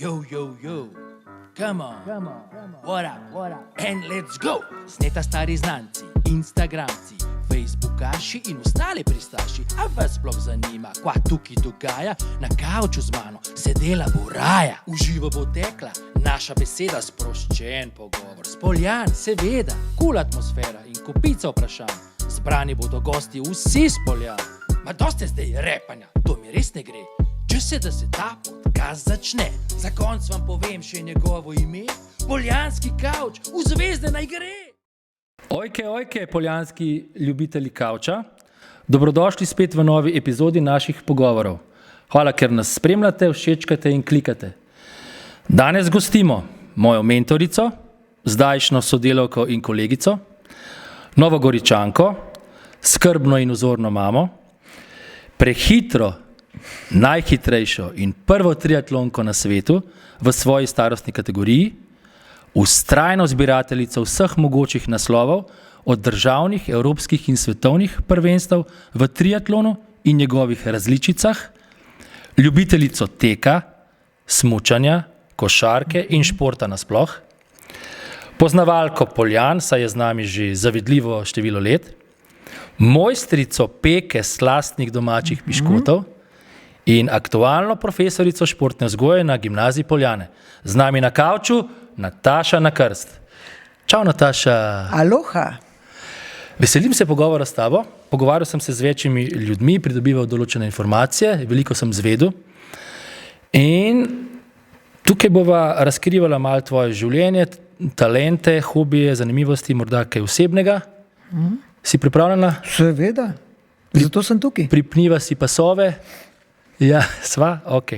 Yo, yo, yo, come on, what up, and let's go. Sneta stari znanci, instagramci, facebookaši in ostali pristaši. A vas sploh zanima, kva tukaj dogaja? Na kavču z mano sedela bo raja. Uživo bo tekla naša beseda, sproščen pogovor. Spoljan, seveda, kul atmosfera in kupica vprašanj. Zbrani bodo gosti vsi spoljan. Ma dosti zdaj repanja, to mi res ne gre. Če se da se ta podcast začne. Za konc vam povem še njegovo ime. Poljanski kavč, v zvezde naj gre. Ojke, poljanski ljubitelji kavča. Dobrodošli spet v novi epizodi naših pogovorov. Hvala, ker nas spremljate, všečkate in klikate. Danes gostimo mojo mentorico, zdajšnjo sodelavko in kolegico, Novogoričanko, skrbno in vzorno mamo, prehitro, najhitrejšo in prvo triatlonko na svetu v svoji starostni kategoriji, vztrajno zbirateljico vseh mogočih naslovov od državnih, evropskih in svetovnih prvenstev v triatlonu in njegovih različicah, ljubiteljico teka, smučanja, košarke in športa nasploh, poznavalko Poljan, saj je z nami že zavidljivo število let, mojstrico peke slastnih domačih piškotov in aktualno profesorico športne vzgoje na gimnaziji Poljane. Z nami na kavču Nataša Nakrst. Čau, Nataša. Aloha. Veselim se pogovora s tabo. Pogovarjal sem se z večjimi ljudmi, pridobival določene informacije, veliko sem zvedel. In tukaj bova razkrivala malo tvoje življenje, talente, hobije, zanimivosti, morda kaj osebnega. Si pripravljena? Seveda, zato sem tukaj. Pripniva si pasove. Ja, sva? Ok.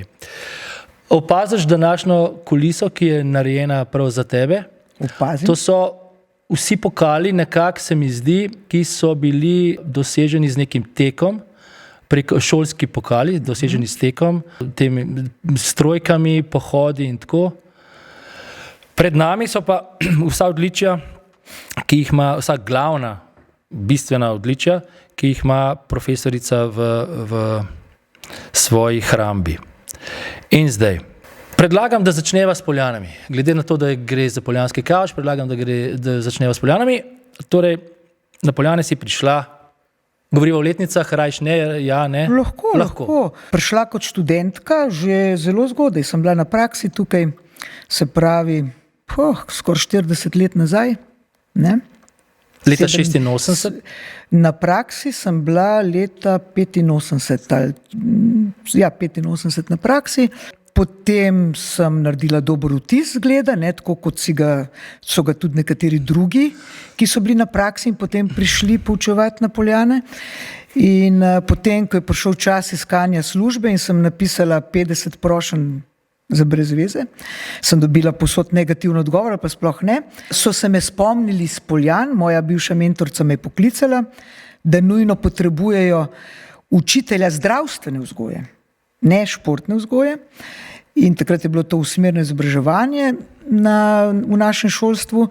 Opaziš današnjo kuliso, ki je narejena prav za tebe? Opazim. To so vsi pokali, nekako se mi zdi, ki so bili doseženi z nekim tekom, preko šolski pokali, doseženi s tekom, temi strojkami, pohodi in tako. Pred nami so pa vsa odličja, ki jih ima, vsa glavna, bistvena odličja, ki jih ima profesorica v svoji hrambi. In zdaj, predlagam, da začneva s Poljanami. Glede na to, da gre za poljanski kavč, predlagam, da začneva s Poljanami. Torej, na Poljane si prišla, govoriva o letnicah, rajš ne, ja, ne? Lahko. Prišla kot študentka, že zelo zgodaj. Sem bila na praksi tukaj, se pravi, skoraj 40 let nazaj. Ne? Leta 86? Na praksi sem bila leta 85, 85 na praksi. Potem sem naredila dober vtis, gleda, ne, tako kot so ga tudi nekateri drugi, ki so bili na praksi in potem prišli poučevati na Poljane. In potem, ko je prišel čas iskanja službe in sem napisala 50 prošenj za brez veze, sem dobila posod negativno odgovor, pa sploh ne. So se me spomnili s Poljan, moja bivša mentorica me je poklicala, da nujno potrebujejo učitelja zdravstvene vzgoje, ne športne vzgoje. In takrat je bilo to usmerno izobraževanje v našem šolstvu.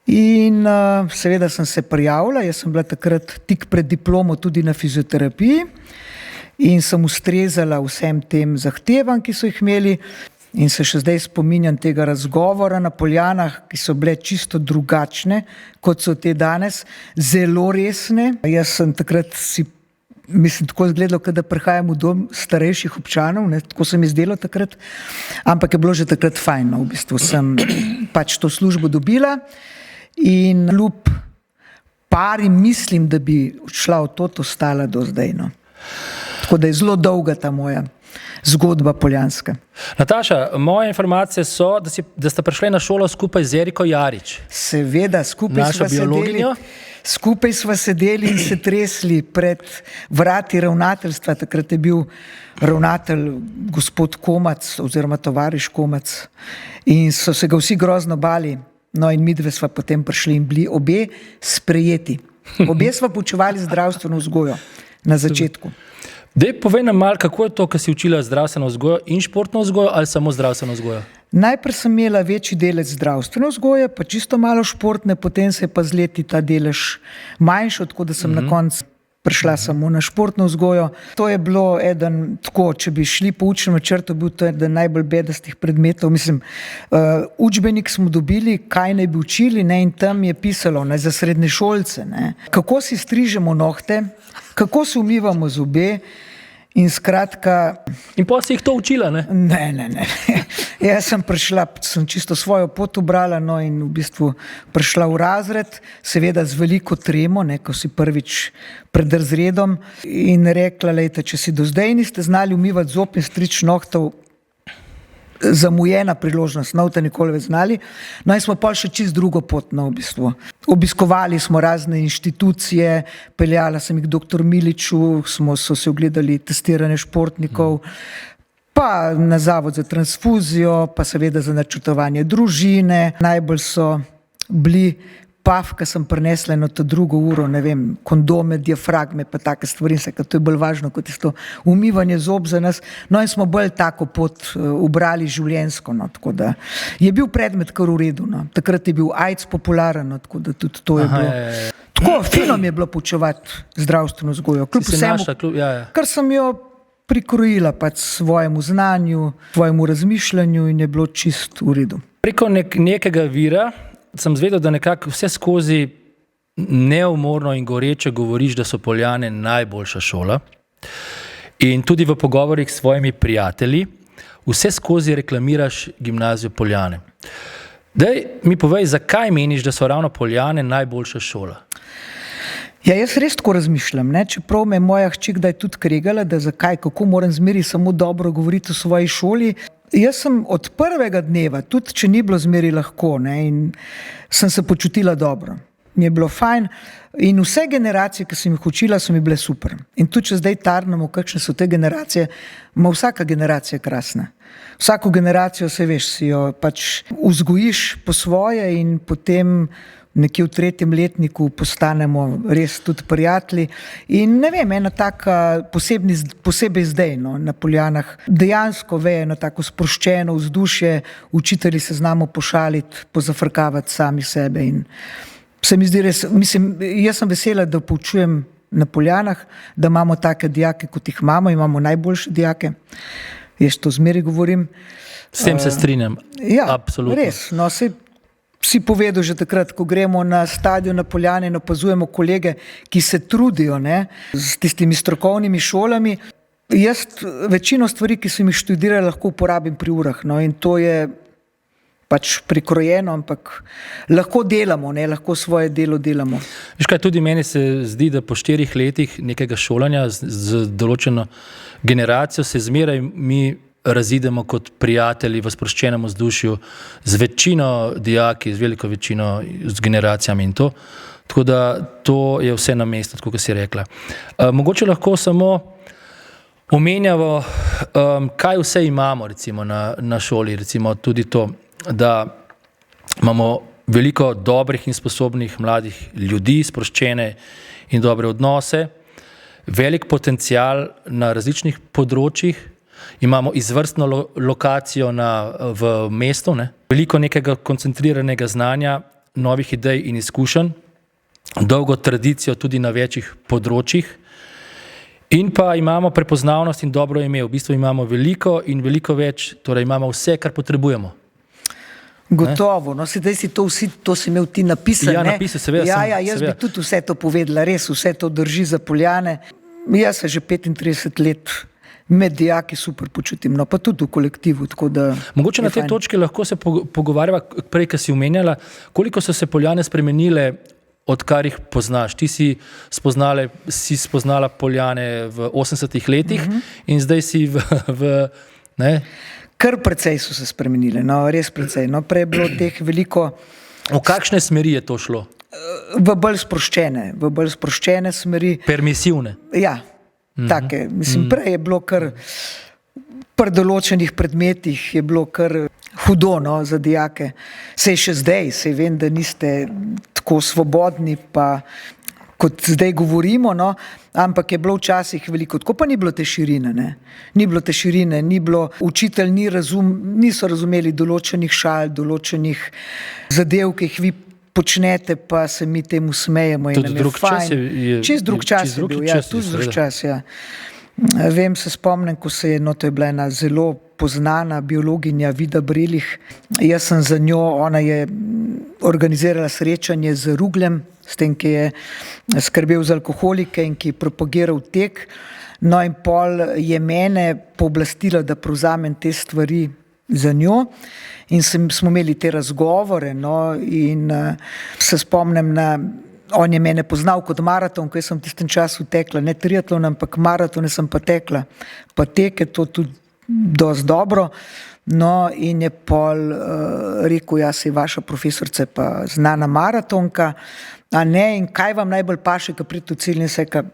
In seveda sem se prijavila, jaz sem bila takrat tik pred diplomo tudi na fizioterapiji. In sem ustrezala vsem tem zahtevam, ki so jih imeli, in se še zdaj spominjam tega razgovora na Poljanah, ki so bile čisto drugačne, kot so te danes, zelo resne. Jaz sem takrat tako izgledalo, da prihajam v dom starejših občanov, ne, tako se mi zdelo takrat, ampak je bilo že takrat fajn, v bistvu sem pač to službo dobila in kljub parim mislim, da bi šla v to ostala do zdaj, no. Tako da je zelo dolga ta moja zgodba poljanska. Nataša, moje informacije so, da ste prišli na šolo skupaj z Eriko Jarič. Seveda, skupaj sva sedeli in se tresli pred vrati ravnateljstva. Takrat je bil ravnatelj gospod Komac oziroma tovariš Komac in so se ga vsi grozno bali. No in midve sva potem prišli in bili obe sprejeti. Obe sva poučevali zdravstveno vzgojo na začetku. Dej, povej nam malo, kako je to, ko si učila zdravstveno vzgojo in športno vzgojo ali samo zdravstveno vzgojo? Najprej sem imela večji delež zdravstveno vzgoje, pa čisto malo športne, potem se je pa z leti ta delež manjšal, tako da sem na koncu prišla samo na športno vzgojo. To je bilo eden, tako, če bi šli po učnem načrtu, bil to eden najbolj bedastih predmetov. Mislim, učbenik smo dobili, kaj naj bi učili, ne, in tam je pisalo, ne, za srednješolce, ne, kako si strižemo nohte, kako se umivamo zobe. In skratka... In pa si jih to učila, ne? Ne. Jaz sem prišla, sem čisto svojo pot ubrala, no, in v bistvu prišla v razred, seveda z veliko tremo, ne, ko si prvič pred razredom, in rekla, lejte, če si do zdaj niste znali umivati zob in strič nohtov, zamujena priložnost, no, te nikoli več znali. No, in smo pa še čist drugo pot, no, v bistvu. Obiskovali smo razne inštitucije, peljala sem jih k dr. Miliču, so se ogledali testiranje športnikov, pa na Zavod za transfuzijo, pa seveda za načrtovanje družine. Najbolj so bili pafka sem prinesla eno to drugo uro, ne vem, kondome, diafragme, pa take stvari, ker to je bolj važno kot tisto umivanje zob za nas. No, in smo bolj tako pot ubrali življenjsko, no, tako da je bil predmet kar v redu, no. Takrat je bil AIDS popularen, no, tako da tudi to je bilo. Tako, fino mi je bilo poučevati zdravstveno vzgojo, kljub vsemu, kar sem jo prikrojila pač svojemu znanju, svojemu razmišljanju in je bilo čist v redu. Preko nekega vira sem zvedel, da nekako vse skozi neumorno in goreče govoriš, da so Poljane najboljša šola. In tudi v pogovorih s svojimi prijatelji vse skozi reklamiraš gimnazijo Poljane. Daj mi povej, zakaj meniš, da so ravno Poljane najboljša šola? Ja, jaz res tako razmišljam, ne? Čeprav me moja hči kdaj tudi kregala, da zakaj, kako moram zmeri samo dobro govoriti o svoji šoli. Jaz sem od prvega dneva, tudi če ni bilo zmeri lahko, ne, in sem se počutila dobro. Mi je bilo fajn in vse generacije, ki sem jih učila, so mi bile super. In tudi če zdaj tarnamo, kakšne so te generacije, ima vsaka generacija krasna. Vsako generacijo, se veš, si jo pač vzgojiš po svoje in potem nekje v 3. letniku postanemo res tudi prijatelji. In ne vem, ena taka posebej zdaj, no, na Poljanah, dejansko veje eno tako sproščeno vzdušje, učitelji se znamo pošaliti, pozafrkavati sami sebe in se mi zdi res, mislim, jaz sem vesela, da poučujem na Poljanah, da imamo take dijake, kot jih imamo najboljše dijake. Jaz to zmeri govorim. S tem se strinjam. Ja, absolutno. Res, no, si povedal že takrat, ko gremo na stadion na Poljane in opazujemo kolege, ki se trudijo, ne, s tistimi strokovnimi šolami. Jaz večino stvari, ki sem jih študirala, lahko uporabim pri urah, no, in to je pač prikrojeno, ampak lahko delamo, ne, lahko svoje delo delamo. Veš kaj, tudi meni se zdi, da po 4 letih nekega šolanja z določeno generacijo se zmeraj mi razidemo kot prijatelji v sproščenem vzdušju z večino dijaki, z veliko večino, z generacijami in to. Tako da to je vse na mestu, tako kot si rekla. Mogoče lahko samo omenjamo, kaj vse imamo recimo na šoli, recimo tudi to, da imamo veliko dobrih in sposobnih mladih ljudi, sproščene in dobre odnose, velik potencial na različnih področjih. Imamo izvrstno lokacijo v mestu, ne? Veliko nekega koncentriranega znanja, novih idej in izkušenj, dolgo tradicijo tudi na večjih področjih in pa imamo prepoznavnost in dobro ime. V bistvu imamo veliko in veliko več, torej imamo vse, kar potrebujemo. Gotovo, no, sedaj si to vsi, to si imel ti napisati, ne? Ja, napisal, seveda. Jaz bi tudi vse to povedala, res vse to drži za Poljane. Jaz se že 35 let med dijaki super počutim, no, pa tudi v kolektivu, tako da... Mogoče na tej točki lahko se pogovarjava, prej, ki si omenjala, koliko so se Poljane spremenile, odkar jih poznaš. Ti si spoznala Poljane v 80-ih letih in zdaj si ne? Kar precej so se spremenile, no, res precej. No, prej je bilo teh veliko... V kakšne smeri je to šlo? V bolj sproščene smeri. Permisivne? Ja. Take, mislim, prej je bilo kar pri določenih predmetih je bilo kar hudo, no, za dijake. Sej še zdaj, sej vem, da niste tako svobodni, pa kot zdaj govorimo, no, ampak je bilo včasih veliko, tako pa ni bilo te širine, ne. Ni bilo te širine, učitelj niso razumeli določenih šal, določenih zadev, ki jih vi počnete, pa se mi temu smejemo. Tudi drug čas je čist drug čas je bil, ja, tudi drug čas, ja. Vem, se spomnim, ko se je, no, to je bila ena zelo poznana biologinja Vida Brelih. Jaz sem za njo, ona je organizirala srečanje z Rugljem, s tem, ki je skrbel za alkoholike in ki je propagiral tek. No in pol je mene pooblastila, da prevzamem te stvari za njo. In smo imeli te razgovore, no, in se spomnim na, on je mene poznal kot maraton, ko sem v tistem času tekla, ne triatlon, ampak maratone sem pa tekla, pa teke, to tudi dosti dobro. No, in je pol rekel, jaz je vaša profesorica pa znana maratonka, a ne, in kaj vam najbolj paše, ko pridete v cilj, in se ka,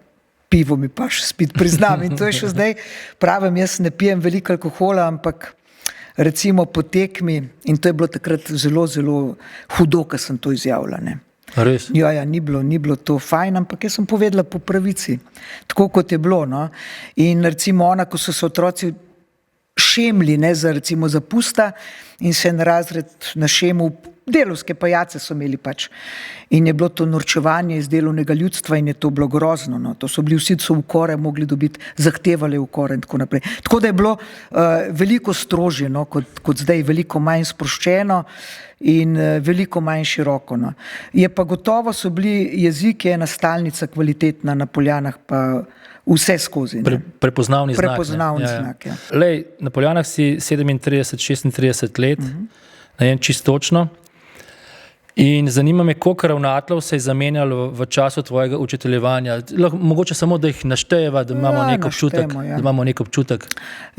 pivo mi paše spiti, priznam, in to je še zdaj, pravim, jaz ne pijem veliko alkohola, ampak recimo po tekmi, in to je bilo takrat zelo, zelo hudo, ko sem to izjavila, ne. Res? Ja, ni bilo to fajn, ampak jaz sem povedala po pravici, tako kot je bilo, no. In recimo ona, ko so se otroci šemli, ne, za recimo zapusta in se en razred našemil, delovske pajace so imeli pač. In je bilo to norčevanje iz delovnega ljudstva in je to bilo grozno, no. To so bili vsi, so ukore mogli dobiti, zahtevali ukore in tako naprej. Tako da je bilo veliko strožje, no, kot zdaj, veliko manj sproščeno in veliko manj široko, no. Je pa gotovo so bili jeziki ena stalnica kvalitetna na Poljanah, pa vse skozi. Prepoznavni znak. Prepoznavni znak, ja. Lej, na Poljanah si 37-36 let, ne vem čisto točno. In zanima me, koliko ravnateljev se je zamenjalo v času tvojega učiteljevanja. Mogoče samo, da jih naštejeva, da imamo nek občutek. Ja. Da imamo nek občutek.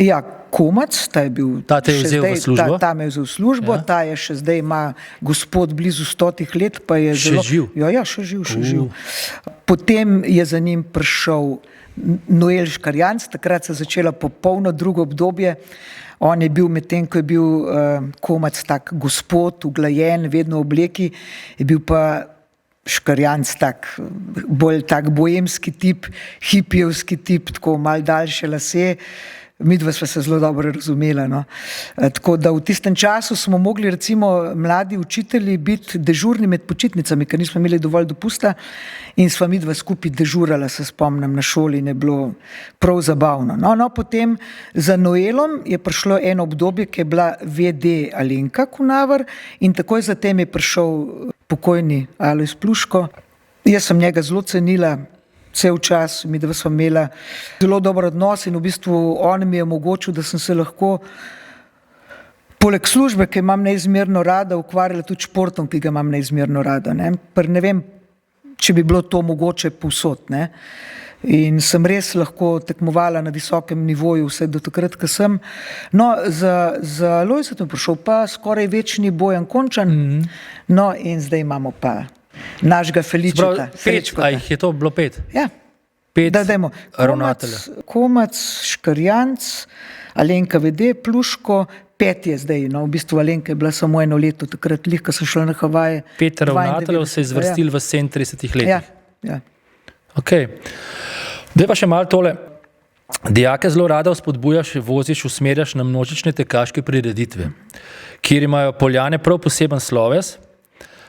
Ja, Komac, ta je bil... Ta te je vzel v službo? Ta me je vzel v službo, ja. Ta je še zdaj, ima gospod blizu 100 let, pa je zelo... Še živ? Ja, še živ. Potem je za njim prišel Noel Škarjanc, takrat se je začela popolno drugo obdobje. On je bil medtem, ko je bil Komac tak gospod, uglajen, vedno v obleki, je bil pa Škarjanc tak, bolj tak boemski tip, hipijevski tip, tako mal daljše lase. Midva sva se zelo dobro razumela, no. Tako da v tistem času smo mogli recimo mladi učitelji biti dežurni med počitnicami, ker nismo imeli dovolj dopusta in sva midva skupaj dežurala, se spomnim, na šoli in je bilo prav zabavno. No, potem za Noelom je prišlo eno obdobje, ki je bila VD Alenka Kunaver in takoj zatem je prišel pokojni Alojz Pluško. Jaz sem njega zelo cenila, cel čas, mi dva smo imela zelo dober odnos in v bistvu on mi je omogočil, da sem se lahko poleg službe, ki imam neizmerno rada, ukvarjala tudi športom, ki ga imam neizmerno rada, ne. Ne vem, če bi bilo to mogoče povsod, ne. In sem res lahko tekmovala na visokem nivoju vse do takrat, ko sem. No, za Lojzetom prišel pa skoraj večni Bojan Končan, no in zdaj imamo pa našega Feličeta. A jih je to bilo 5? Ja. 5 ravnatelja. Komac, Škarjanc, Alenka VD, Pluško, 5 je zdaj. No, v bistvu Alenka je bila samo 1 leto, takrat ko sem šla na Havaje. 5 ravnateljev se je zvrstil v 37 letih. Ja. Ok. Daj pa še malo tole. Dijake zelo rada spodbujaš, voziš, usmerjaš na množične tekaške prireditve, kjer imajo Poljane prav poseben sloves.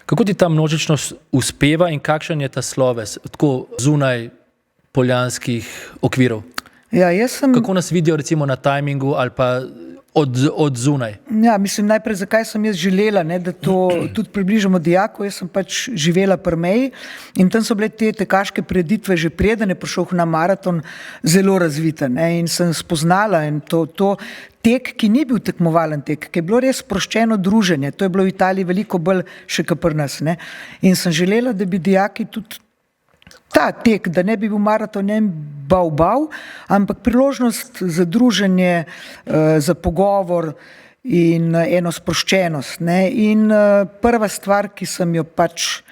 Kako ti ta množičnost uspeva in kakšen je ta sloves, tako zunaj poljanskih okvirov? Ja, Kako nas vidijo recimo na tajmingu ali pa od zunaj? Ja, mislim najprej, zakaj sem jaz želela, ne, da to tudi približamo dijaku. Jaz sem pač živela pri meji in tam so bile te tekaške prireditve že preden je prišel na maraton zelo razvite, ne, in sem spoznala in to tek, ki ni bil tekmovalen tek, ki je bilo res sproščeno druženje, to je bilo v Italiji veliko bolj še kot pri nas, ne. In sem želela, da bi dijaki tudi ta tek, da ne bi bil maraton bav, ampak priložnost za druženje, za pogovor in eno sproščenost, ne. In prva stvar, ki sem jo pač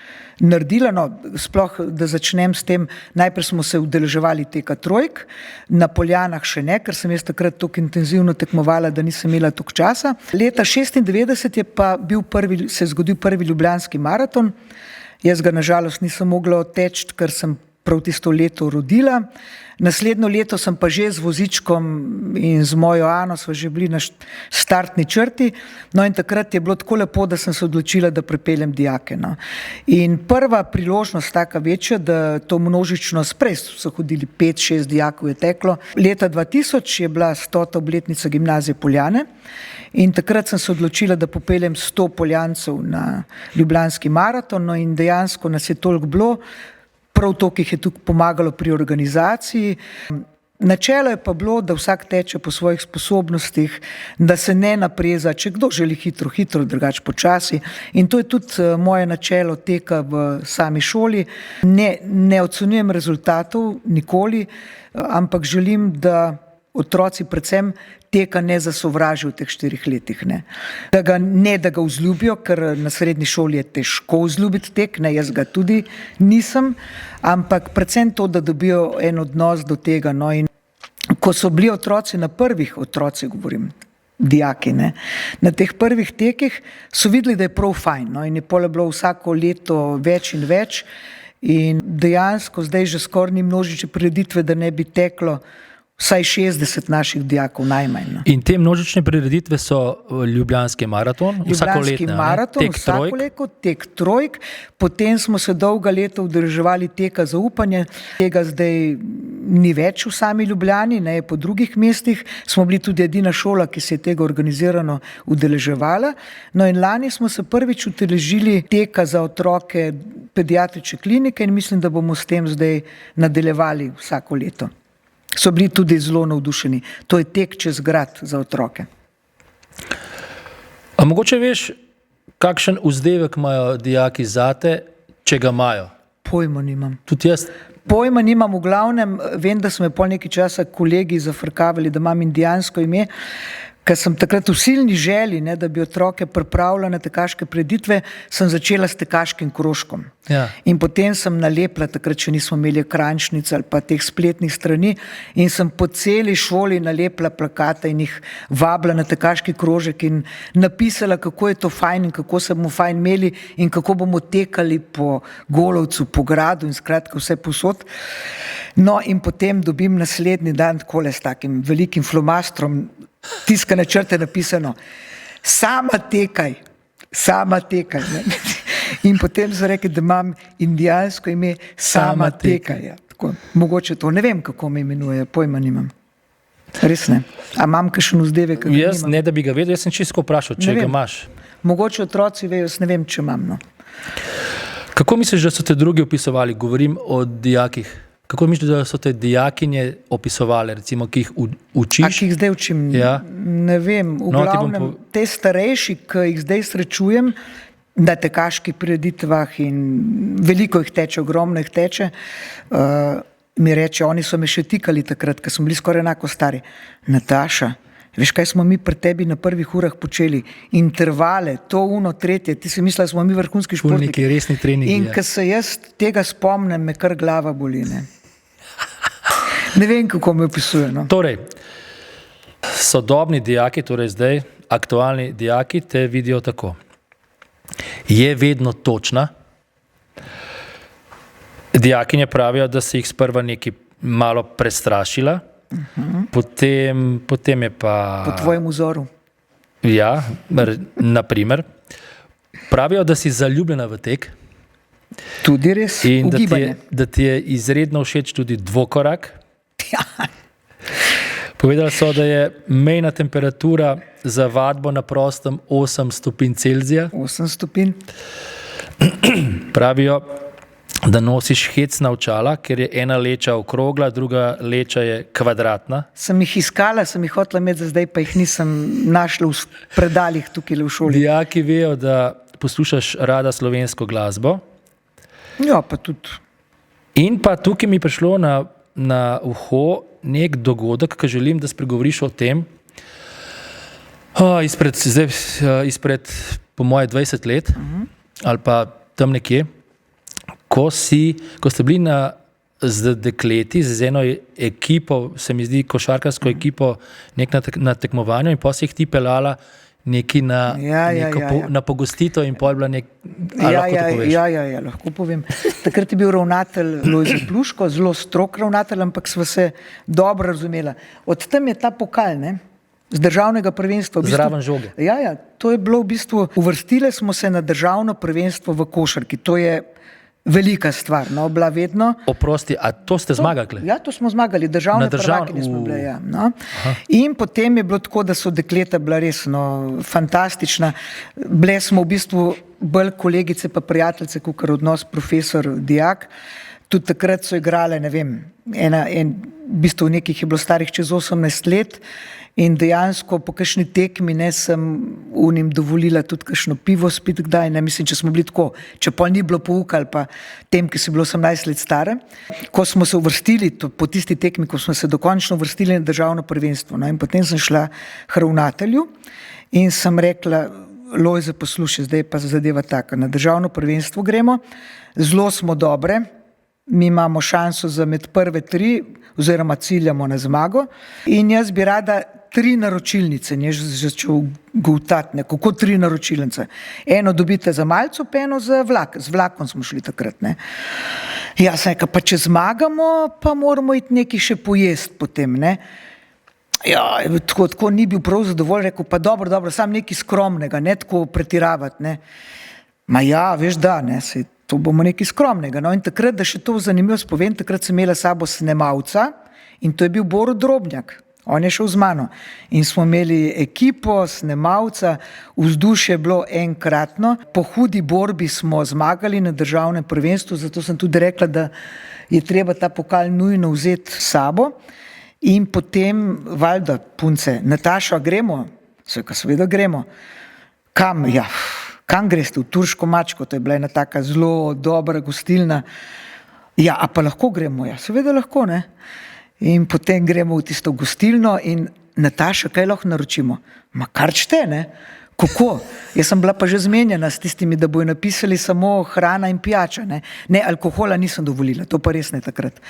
naredila, no, sploh da začnem s tem, najprej smo se udeleževali teka trojk, na Poljanah še ne, ker sem jaz takrat toliko intenzivno tekmovala, da nisem imela toliko časa. Leta 1996 je pa se je zgodil prvi ljubljanski maraton. Jaz ga nažalost nisem mogla odteči, ker sem prav tisto leto rodila. Naslednjo leto sem pa že z vozičkom in z mojo Ano sva že bili na startni črti. No in takrat je bilo tako lepo, da sem se odločila, da pripeljem dijake. No. In prva priložnost, taka večja, da to množično, prej so hodili 5-6 dijakov je teklo. Leta 2000 je bila 100. obletnica gimnazije Poljane in takrat sem se odločila, da popeljem 100 Poljancev na Ljubljanski maraton, no in dejansko nas je toliko bilo, prav to, ki jih je tukaj pomagalo pri organizaciji. Načelo je pa bilo, da vsak teče po svojih sposobnostih, da se ne napreza, če kdo želi hitro, drugače počasi. In to je tudi moje načelo teka v sami šoli. Ne ocenjujem rezultatov nikoli, ampak želim, da otroci predvsem teka ne zasovražijo v teh 4 letih. Ne. Da ga vzljubijo, ker na srednji šoli je težko vzljubiti tek, ne, jaz ga tudi nisem, ampak predvsem to, da dobijo en odnos do tega. No. In ko so bili otroci na prvih, dijaki, ne, na teh prvih tekih, so videli, da je prav fajn. No. In je pole bilo vsako leto več in več in dejansko zdaj že skoraj ni množične prireditve, da ne bi teklo vsaj 60 naših dijakov najmanj. No. In te množične prireditve so Ljubljanski maraton, Ljubljanski maraton, vsako leto, tek trojk, potem smo se dolga leta udeleževali teka Zaupanje, tega zdaj ni več v sami Ljubljani, ne, po drugih mestih, smo bili tudi edina šola, ki se je tega organizirano udeleževala. No in lani smo se prvič udeležili teka za otroke pediatrične klinike in mislim, da bomo s tem zdaj nadaljevali vsako leto. So bili tudi zelo navdušeni. To je tek čez grad za otroke. A mogoče veš, kakšen vzdevek imajo dijaki zate, če ga imajo? Pojma nimam. Tudi jaz? Pojma nimam, v glavnem vem, da so me pol nekaj časa kolegi zafrkavali, da imam indijansko ime, ker sem takrat v silni želji, ne, da bi otroke pripravila na tekaške prireditve, sem začela s tekaškim krožkom. Ja. In potem sem nalepila, takrat še nismo imeli ekrančnic ali pa teh spletnih strani, in sem po celi šoli nalepila plakate in jih vabila na tekaški krožek in napisala, kako je to fajn in kako se bomo fajn imeli in kako bomo tekali po Golovcu, po gradu in skratka vse posod. No in potem dobim naslednji dan takole s takim velikim flomastrom, tiskane črte napisano: sama tekaj. Ne? In potem so rekli, da imam indijansko ime Sama tekaj. Ja. Tako, mogoče to, ne vem, kako me imenuje, pojma nimam. Res ne. A imam kakšen vzdevek? Jaz ne, da bi ga vedel, jaz sem čisto vprašal, če ga imaš. Mogoče otroci vejo, jaz ne vem, če imam. No. Kako misliš, da so te drugi opisovali? Govorim o dijakih. Kako misliš, da so te dijakinje opisovali, recimo, ki jih učiš? A ki jih zdaj učim? Ja. Ne vem, v glavnem, te starejši, ki jih zdaj srečujem na tekaških prireditvah in veliko jih teče, ogromno jih teče, mi reče, oni so me še tikali takrat, ker smo bili skoraj enako stari. Nataša, veš, kaj smo mi pri tebi na prvih urah počeli? Intervale, to, tretje, ti si mislila, smo mi vrhunski športniki. Resni treningi. In ko se jaz tega spomnim, me kar glava boli. Ne vem, kako me opisuje. No. Torej, sodobni dijaki, torej zdaj aktualni dijaki, te vidijo tako. Je vedno točna. Dijakinje pravijo, da si jih sprva nekaj malo prestrašila, potem je pa... Po tvojem vzoru. Ja, naprimer. Pravijo, da si zaljubljena v tek. Tudi res, in ugibanje. Da ti je izredno všeč tudi dvokorak. Ja. Povedali so, da je mejna temperatura za vadbo na prostem 8 stopinj Celzija. 8 stopinj. Pravijo, da nosiš hecna očala, ker je ena leča okrogla, druga leča je kvadratna. Sem jih iskala, sem jih hotela imeti, zdaj pa jih nisem našla v predaljih tukaj v šoli. Dijaki vejo, da poslušaš rada slovensko glasbo. Ja, pa tudi. In pa tukaj mi je prišlo na uho nek dogodek, ki želim, da spregovoriš o tem. Izpred po moje 20 let, ali pa tam nekje, ko ste bili z dekleti, z eno ekipo, se mi zdi košarkarsko ekipo, nek na tekmovanju in potem si jih ti pelala neki na pogostitev in pol bila lahko povem. Takrat je bil ravnatelj Lojze Pluško, zelo strog ravnatelj, ampak sva se dobro razumela. Od tam je ta pokal, ne? Z državnega prvenstva. Zraven žoge. Ja, to je bilo v bistvu, uvrstile smo se na državno prvenstvo v košarki. To je velika stvar, no, bila vedno. Oprosti, a to ste zmagali? Ja, to smo zmagali, državne prvakinje smo bile, ja. No. In potem je bilo tako, da so dekleta bila res fantastična. Bile smo v bistvu bolj kolegice pa prijateljice, kakor odnos profesor-dijak. Tudi takrat so igrale, ne vem, v bistvu nekih je bilo starih čez 18 let in dejansko po kakšni tekmi sem unim dovolila tudi kakšno pivo spiti kdaj, ne, mislim, če smo bili tako, če pol ni bilo pouka ali pa tem, ki so bilo 18 let stare. Ko smo se uvrstili, po tisti tekmi, ko smo se dokončno uvrstili na državno prvenstvo, no, in potem sem šla k ravnatelju in sem rekla, Lojze, poslušaj, zdaj pa zadeva taka, na državno prvenstvo gremo, zelo smo dobre, mi imamo šanso za med prve 3 oziroma ciljamo na zmago in jaz bi rada 3 naročilnice, ne začel gultati, kako 3 naročilnice. Eno dobite za malco, pa eno za vlak. Z vlakom smo šli takrat, ne. Ja, sem rekel, pa če zmagamo, pa moramo iti nekaj še pojesti potem, ne. Ja, tako ni bil prav zadovolj, rekel, pa dobro, sam nekaj skromnega, ne tako pretiravati, ne. Ma ja, veš da, ne, to bomo nekaj skromnega. No, in takrat, da še to zanimivo spovem, takrat sem imela sabo snemalca in to je bil Borut Drobnjak. On je šel z mano in smo imeli ekipo, snemalca, vzdušje je bilo enkratno. Po hudi borbi smo zmagali na državnem prvenstvu, zato sem tudi rekla, da je treba ta pokal nujno vzeti s sabo. In potem, valjda, punce, Nataša, gremo? Seveda gremo. Kam? Ja, kam greste? V Turško mačko, to je bila ena taka zelo dobra gostilna. Ja, a pa lahko gremo? Ja, seveda lahko, ne? In potem gremo v tisto gostilno in Nataša, kaj lahko naročimo? Ma kar čte, ne? Kako? Jaz sem bila pa že zmenjena s tistimi, da bojo napisali samo hrana in pijača, ne? Ne, alkohola nisem dovolila, to pa res ne takrat.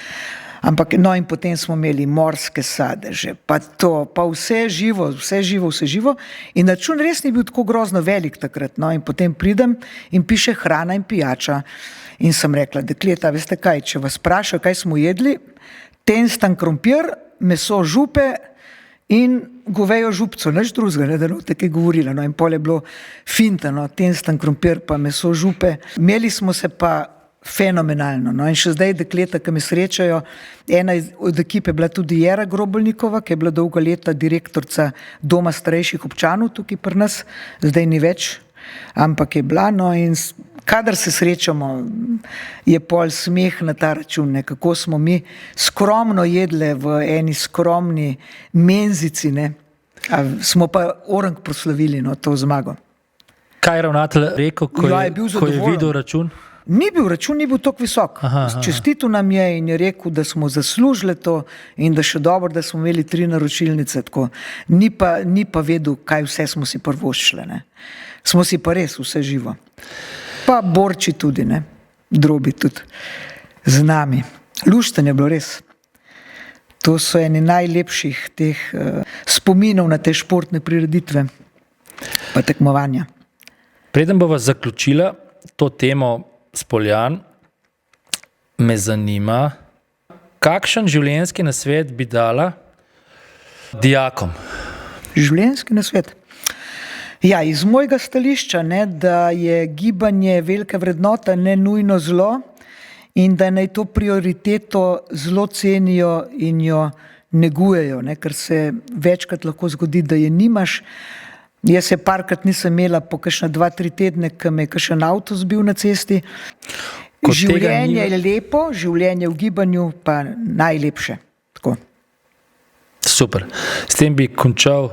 Ampak, no, in potem smo imeli morske sadeže, pa to, pa vse živo. In račun res ni bil tako grozno velik takrat, no, in potem pridem in piše hrana in pijača. In sem rekla, dekleta, veste kaj, če vas vprašajo, kaj smo jedli, tenstan krompir, meso župe in govejo župco, nič drugega, ne, da ne boste kaj govorila. No, in pol je bilo finta, no, tenstan krompir pa meso župe. Imeli smo se pa fenomenalno. No, in še zdaj dekleta, ki me srečajo, ena od ekipe je bila tudi Jera Grobolnikova, ki je bila dolga leta direktorica Doma starejših občanov tukaj pri nas, zdaj ni več, ampak je bila, no, in kadar se srečamo, je pol smeh na ta račun, ne, kako smo mi skromno jedle v eni skromni menzici, ne, a smo pa orang proslavili, no, to zmago. Kaj je ravnatelj rekel, ko je videl račun? Račun ni bil tako visok. Čestitil nam je in je rekel, da smo zaslužili to in da še dobro, da smo imeli 3 naročilnice. Tako. Ni pa vedel, kaj vse smo si prvoščili. Ne. Smo si pa res vse živo. Pa borči tudi, ne. Drobi tudi z nami. Lušten je bilo res. To so eni najlepših teh spominov na te športne prireditve pa tekmovanja. Preden bova zaključila to temo s Poljan, me zanima, kakšen življenjski nasvet bi dala dijakom? Življenjski nasvet? Ja, iz mojega stališča, ne, da je gibanje velika vrednota, ne nujno zlo in da naj to prioriteto zelo cenijo in jo negujejo, ne, ker se večkrat lahko zgodi, da je nimaš. Jaz se parkrat nisem imela po kakšne 2-3 tedne, ko me je kakšen avto zbil na cesti. Življenje je lepo, življenje v gibanju pa najlepše. Tako. Super. S tem bi končal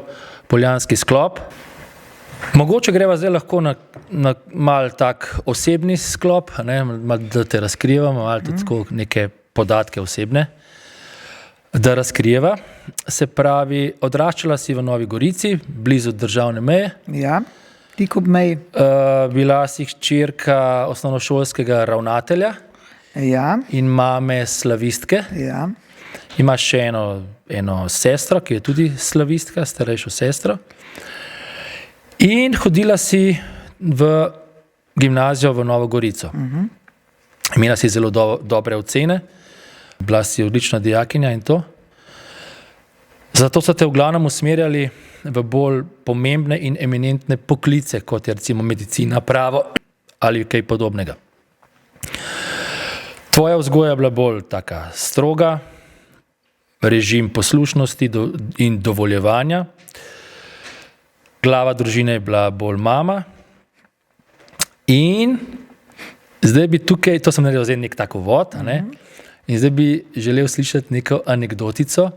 poljanski sklop. Mogoče greva zdaj lahko na mal tak osebni sklop, ne, da te razkrivam, malo tako neke podatke osebne. Da razkrijeva, se pravi, odraščala si v Novi Gorici, blizu državne meje. Ja, tik ob meji. Bila si hčerka osnovnošolskega ravnatelja. Ja. In mame slavistke. Ja. Imaš še eno sestro, ki je tudi slavistka, starejšo sestro. In hodila si v gimnazijo v Novo Gorico. Imela si zelo dobre ocene, bila si odlična dijakinja in to. Zato so te v glavnem usmerjali v bolj pomembne in eminentne poklice, kot je recimo medicina, pravo ali kaj podobnega. Tvoja vzgoja je bila bolj taka stroga, režim poslušnosti in dovoljevanja. Glava družine je bila bolj mama. In zdaj bi tukaj, to sem naredil zdaj nek tak uvod, in zdaj bi želel slišati neko anekdotico,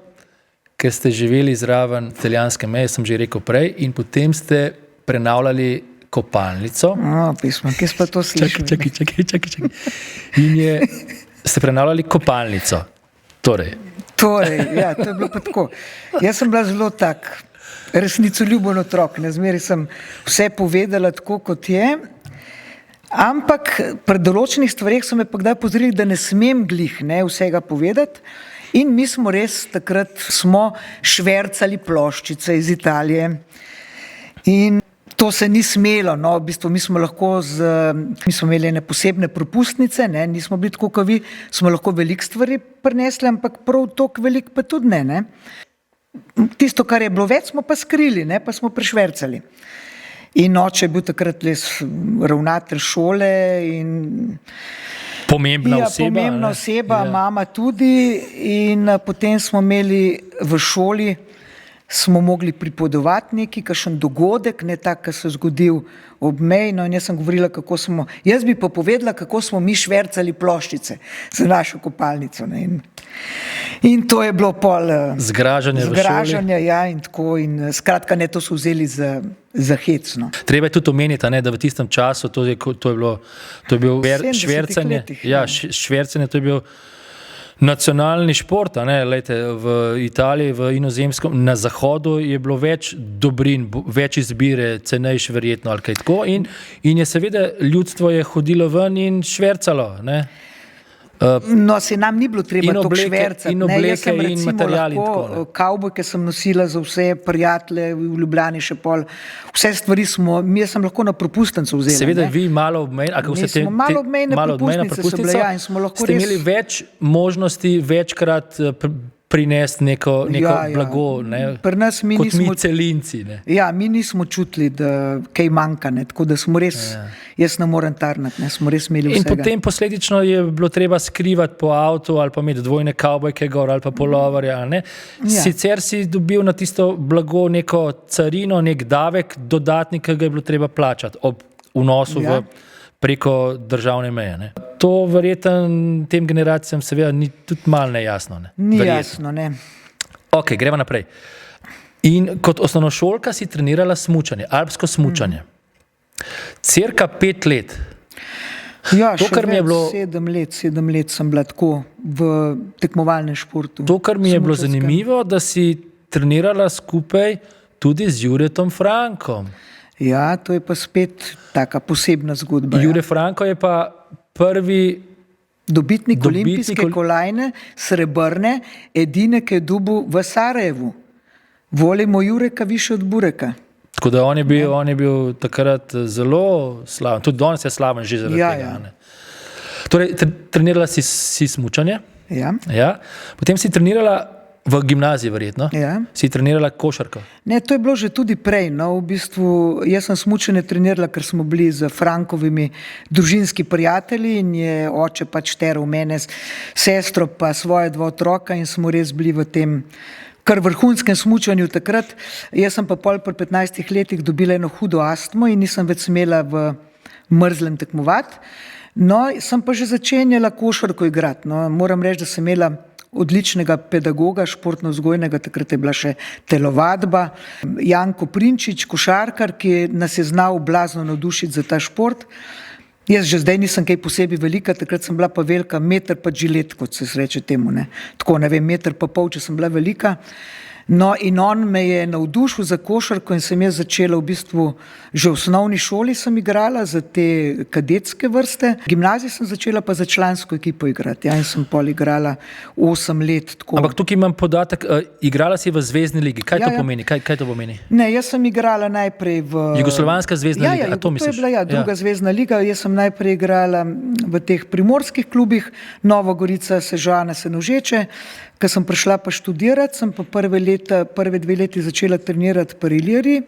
ker ste živeli zraven italijanske meje, sem že rekel prej, in potem ste prenavljali kopalnico. Pismo, kje pa to slišim? Čakaj. In ste prenavljali kopalnico. Torej, ja, to je bilo pa tako. Jaz sem bila zelo tak resnicoljuben otrok, zmeraj sem vse povedala tako, kot je, ampak pri določenih stvareh so me pa kdaj pozorili, da ne smem vsega povedati. In mi smo res takrat švercali ploščice iz Italije. In to se ni smelo, v bistvu mi smo imeli ene posebne propustnice, nismo bili tako kot vi, smo lahko veliko stvari prinesli, ampak prav toliko veliko pa tudi ne. Tisto, kar je bilo več, smo pa skrili, pa smo prešvercali. In oče je bil takrat ravnatelj šole in pomembna oseba, mama tudi, in potem smo imeli v šoli, smo mogli pripovedovati neki kakšen dogodek, ne tak, ki se je zgodil ob meji, in jaz sem govorila, jaz bi pa povedala, kako smo mi švercali ploščice za našo kopalnico. In to je bilo pol zgražanje v šoli. Ja, in tako, in skratka, to so vzeli za hecno. Treba je tudi omeniti, da v tistem času to je bil švercanje. Ja, švercanje, to je bil nacionalni šport, lejte, v Italiji, v inozemskem, na zahodu je bilo več dobrin, več izbire, cenejš verjetno ali kaj tako, in je seveda ljudstvo je hodilo ven in švercalo, se nam ni bilo treba toliko švercati. In obleke in materiali in tako. Kavbojke sem nosila za vse prijatelje v Ljubljani še pol. Vse stvari jaz sem lahko na propustnico vzela. Seveda vi malo obmejne propustnice so bile, in smo lahko ste imeli več možnosti večkrat prinesti neko blago, kot mi celinci. Ja, mi nismo čutili, da kaj manjka, tako da smo res, jaz ne morem tarnati, smo res imeli vsega. In potem posledično je bilo treba skrivati po avtu ali pa imeti dvojne kavbojke gor ali pa polovarja. Sicer si dobil na tisto blago neko carino, nek davek dodatni, ki ga je bilo treba plačati ob vnosu preko državne meje. To verjetno tem generacijam seveda ni tudi malo nejasno. Ni jasno, Ok, gremo naprej. In kot osnovnošolka si trenirala smučanje, alpsko smučanje. Cirka 5 let. Ja, to, še več, 7 let sem bila tako v tekmovalnem športu. To, kar mi je bilo zanimivo, da si trenirala skupaj tudi z Juretom Frankom. Ja, to je pa spet taka posebna zgodba. Jure Franko je pa prvi dobitnik olimpijske kolajne, srebrne, edine, ki je dobil v Sarajevu. Volimo Jureka više od Bureka. Tako da on je bil takrat zelo slaven. Tudi danes je slaven že zaradi tega. Torej, trenirala si smučanje. Ja. Potem si trenirala v gimnaziji verjetno. Si trenirala košarko. Ne, to je bilo že tudi prej. V bistvu, jaz sem smučanje trenirala, ker smo bili z Frankovimi družinski prijatelji in je oče pač teral mene, sestro pa svoje 2 otroka in smo res bili v tem kar vrhunskem smučanju takrat. Jaz sem pa pol pri 15 letih dobila eno hudo astmo in nisem več smela v mrzlem tekmovati. Sem pa že začenjala košarko igrati. Moram reči, da sem imela odličnega pedagoga, športno-vzgojnega, takrat je bila še telovadba, Janko Prinčič, košarkar, ki nas je znal blazno navdušiti za ta šport. Jaz že zdaj nisem kaj posebej velika, takrat sem bila pa velika, meter pa žilet, kot se reče temu. Tako, 1,5 metra, če sem bila velika. No, in on me je navdušil za košarko in sem jaz začela v bistvu, že v osnovni šoli sem igrala za te kadetske vrste. V gimnaziji sem začela pa za člansko ekipo igrati. Ja, in sem pol igrala 8 let. Tako. Ampak tukaj imam podatek, igrala si v Zvezdni ligi. Kaj to pomeni? Kaj to pomeni? Ne, jaz sem igrala najprej v... Jugoslovanska zvezdna liga, a to misliš? To je bila, druga zvezdna liga. Jaz sem najprej igrala v teh primorskih klubih, Nova Gorica, Sežana, Senožeče. Ko sem prišla pa študirati, sem pa prve 2 leti začela trenirati pri Iliriji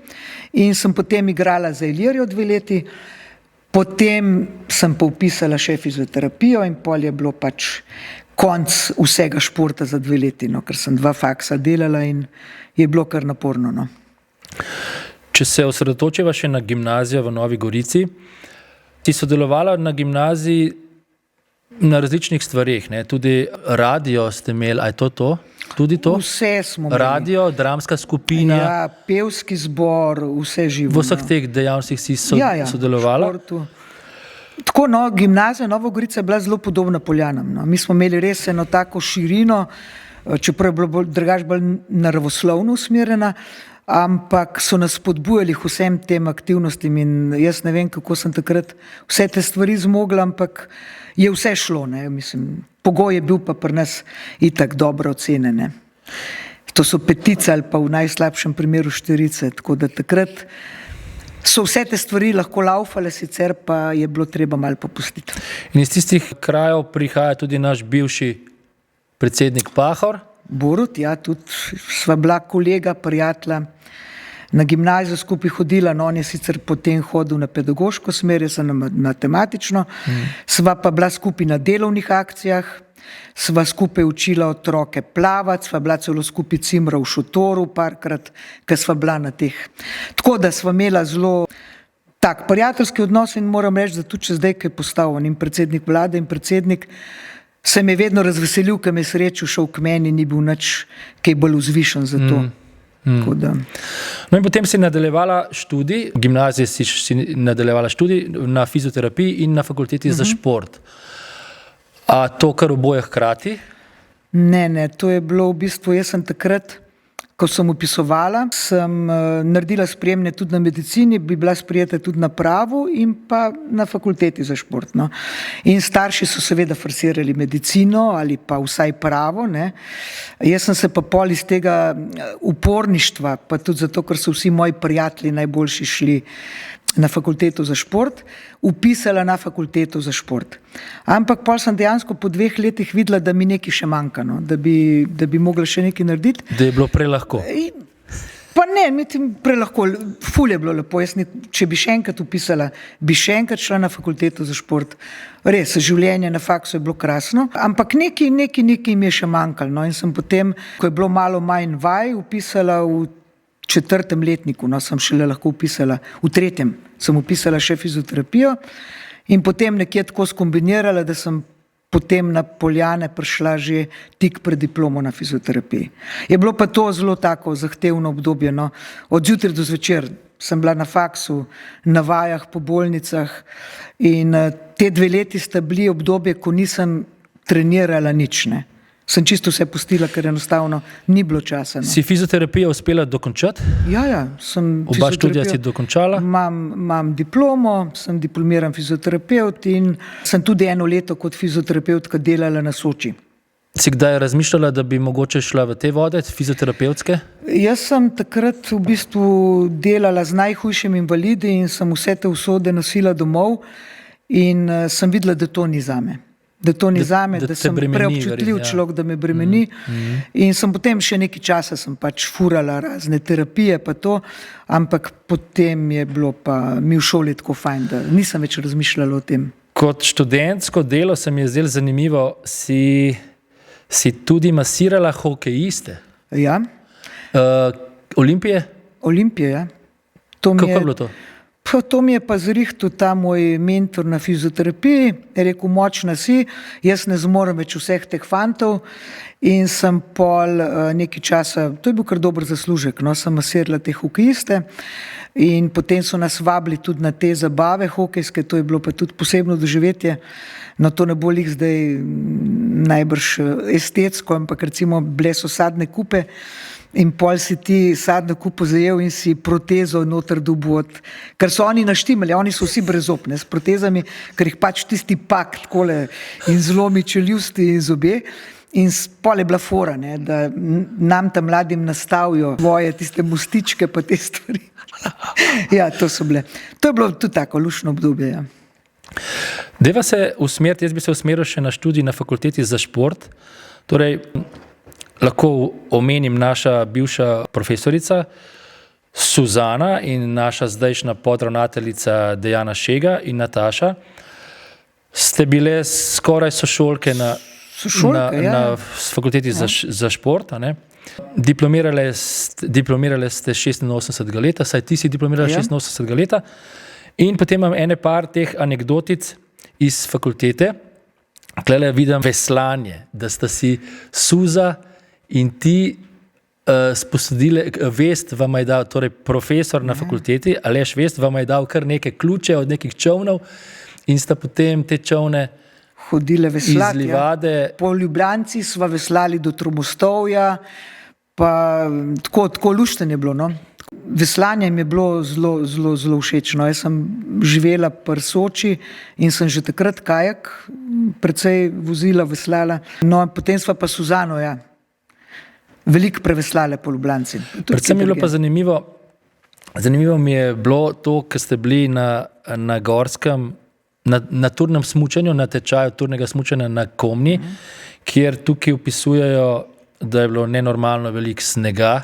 in sem potem igrala za Ilirijo 2 leti. Potem sem pa vpisala še fizioterapijo in pol je bilo pač konc vsega športa za 2 leti, no, ker sem 2 faksa delala in je bilo kar naporno. No. Če se osredotočiva še na gimnazijo v Novi Gorici, si sodelovala na gimnaziji na različnih stvareh, ne? Tudi radio ste imeli, a je to? Tudi to? Vse smo imeli. Radio, dramska skupina. Ja, pevski zbor, vse živo. V vseh teh dejavnostih si sodelovala? Športu. Tako, no, gimnazija Nova Gorica je bila zelo podobna Poljanom. No. Mi smo imeli res eno tako širino, čeprav je bila drugače bolj naravoslovno usmerjena, ampak so nas spodbujali vsem tem aktivnostim in jaz ne vem, kako sem takrat vse te stvari zmogla, ampak je vse šlo, ne, mislim, pogoj je bil pa pri nas itak dobro ocenjene. To so 5 ali pa v najslabšem primeru 4, tako da takrat so vse te stvari lahko laufale, sicer pa je bilo treba malo popustiti. In iz tistih krajev prihaja tudi naš bivši predsednik Pahor. Borut, ja, tudi sva bila kolega, prijatelja. Na gimnazijo skupaj hodila, no on je sicer potem hodil na pedagoško smer, jaz sem na matematično, sva pa bila skupaj na delovnih akcijah, sva skupaj učila otroke plavati, sva bila celo skupaj cimra v šotoru parkrat, ker sva bila na teh. Tako da sva imela zelo tak prijateljski odnos in moram reči, da tudi če zdaj, ko je postal in predsednik vlade in predsednik, se me je vedno razveselil, ker me je srečil, šel k meni, ni bil nič kaj bolj vzvišen za to. No in potem si nadaljevala študij, v gimnaziji si nadaljevala študij na fizioterapiji in na fakulteti za šport. A to kar oboje hkrati? Ne, to je bilo v bistvu, jaz sem takrat, ko sem vpisovala, sem naredila sprejemne tudi na medicini, bi bila sprejeta tudi na pravu in pa na fakulteti za šport. No. In starši so seveda forsirali medicino ali pa vsaj pravo. Ne. Jaz sem se pa pol iz tega uporništva, pa tudi zato, ker so vsi moji prijatelji najboljši šli na fakulteto za šport, upisala na fakulteto za šport. Ampak pol sem dejansko po 2 letih videla, da mi nekaj še manjka, no? da bi mogla še nekaj narediti. Da je bilo prelahko. Pa ne, prelahko, ful je bilo lepo. Če bi še enkrat upisala, bi še enkrat šla na fakulteto za šport. Res, življenje na faksu je bilo krasno, ampak nekaj mi je še manjkalo. No? In sem potem, ko je bilo malo manj vaj, upisala v 4. letniku, no, sem šele lahko upisala, v 3. sem upisala še fizioterapijo in potem nekje tako skombinirala, da sem potem na Poljane prišla že tik pred diplomo na fizioterapiji. Je bilo pa to zelo tako zahtevno obdobje, no. Od zjutraj do zvečer sem bila na faksu, na vajah po bolnicah in te 2 leti sta bili obdobje, ko nisem trenirala nič, ne. Sem čisto vse pustila, ker enostavno ni bilo časa. No. Si fizioterapijo uspela dokončati? Ja, sem oba študija si dokončala? Imam diplomo, sem diplomiran fizioterapevt in sem tudi 1 leto kot fizioterapevtka delala na Soči. Si kdaj razmišljala, da bi mogoče šla v te vode, fizioterapevtske? Jaz sem takrat v bistvu delala z najhujšimi invalidi in sem vse te usode nosila domov in sem videla, da to ni zame. Da to ni zame, da sem preobčutljiv človek, da me bremeni. In sem potem še nekaj časa sem pač furala razne terapije pa to, ampak potem je bilo pa mi v šoli tako fajn, da nisem več razmišljala o tem. Kot študentsko delo se mi je zdelo zanimivo, si tudi masirala hokejiste. Ja. Olimpije? Olimpije, ja. Kako je bilo to? To mi je pa zrihtel ta moj mentor na fizioterapiji, je rekel, močna si, jaz ne zmorem več vseh teh fantov in sem pol nekaj časa, to je bil kar dober zaslužek, no, sem masirala te hokejiste in potem so nas vabili tudi na te zabave hokejske, to je bilo pa tudi posebno doživetje, no to ne bo lih zdaj najbrž estetsko, ampak recimo bile so sadne kupe In pol si ti sadno kupo zajel in si protezo noter dobil, ker so oni naštimali, oni so vsi brezobne s protezami, ker jih pač tisti pak takole in zlomi čeljusti in zobe. In pol je bila fora, ne, da nam tam mladim nastavijo svoje tiste mostičke pa te stvari. Ja, to so bile. To je bilo tudi tako lušno obdobje, ja. Deva se usmeriti, jaz bi se usmeril še na študij na fakulteti za šport. Torej, lahko omenim naša bivša profesorica Suzana in naša zdajšnja podravnateljica Dejana Šega in Nataša. Ste bile skoraj sošolke na fakulteti za šport, ne? Diplomirale ste 86 leta, saj ti si diplomirala 86 leta. In potem imam par teh anekdotic iz fakultete. Tukaj vidim veslanje, da sta si Suza in ti sposodile, Vest vam je dal, torej profesor na fakulteti, Aleš Vest vam je dal kar neke ključe od nekih čovnov in sta potem te čovne hodile veslati. Iz Livade. Ja. Po Ljubljanci sva veslali do Tromostovja, pa tako luštno je bilo, no. Veslanje mi je bilo zelo všečno. Jaz sem živela pri Soči in sem že takrat kajak precej vozila, veslala. No, potem sva pa Suzano, ja, veliko preveslale po Ljubljanci. Predvsem je bilo pa zanimivo mi je bilo to, ko ste bili na gorskem, na turnem smučanju, na tečaju turnega smučanja na Komni, kjer tukaj opisujejo, da je bilo nenormalno veliko snega,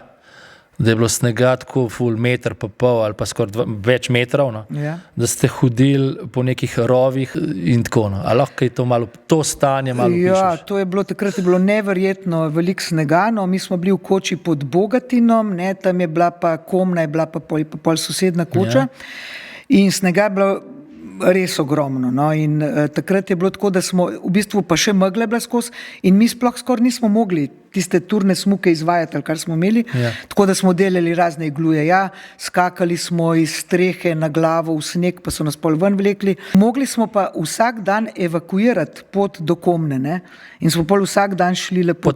da je bilo snega tako ful meter pa pol ali pa skoraj več metrov, no? Ja. Da ste hodili po nekih rovih in tako. No? A lahko je to stanje malo opišeš? Ja, takrat je bilo neverjetno veliko snega, no, mi smo bili v koči pod Bogatinom, ne, tam je bila pa Komna, je bila pa pol sosedna koča, in snega je bilo res ogromno, no, in takrat je bilo tako, da smo v bistvu pa še megle bila skozi in mi sploh skoraj nismo mogli tiste turne smuke izvajati, kar smo imeli, tako da smo delali razne igluje, ja, skakali smo iz strehe na glavo v sneg, pa so nas pol ven vlekli. Mogli smo pa vsak dan evakuirati pot do Komne, ne, in smo pol vsak dan šli lepo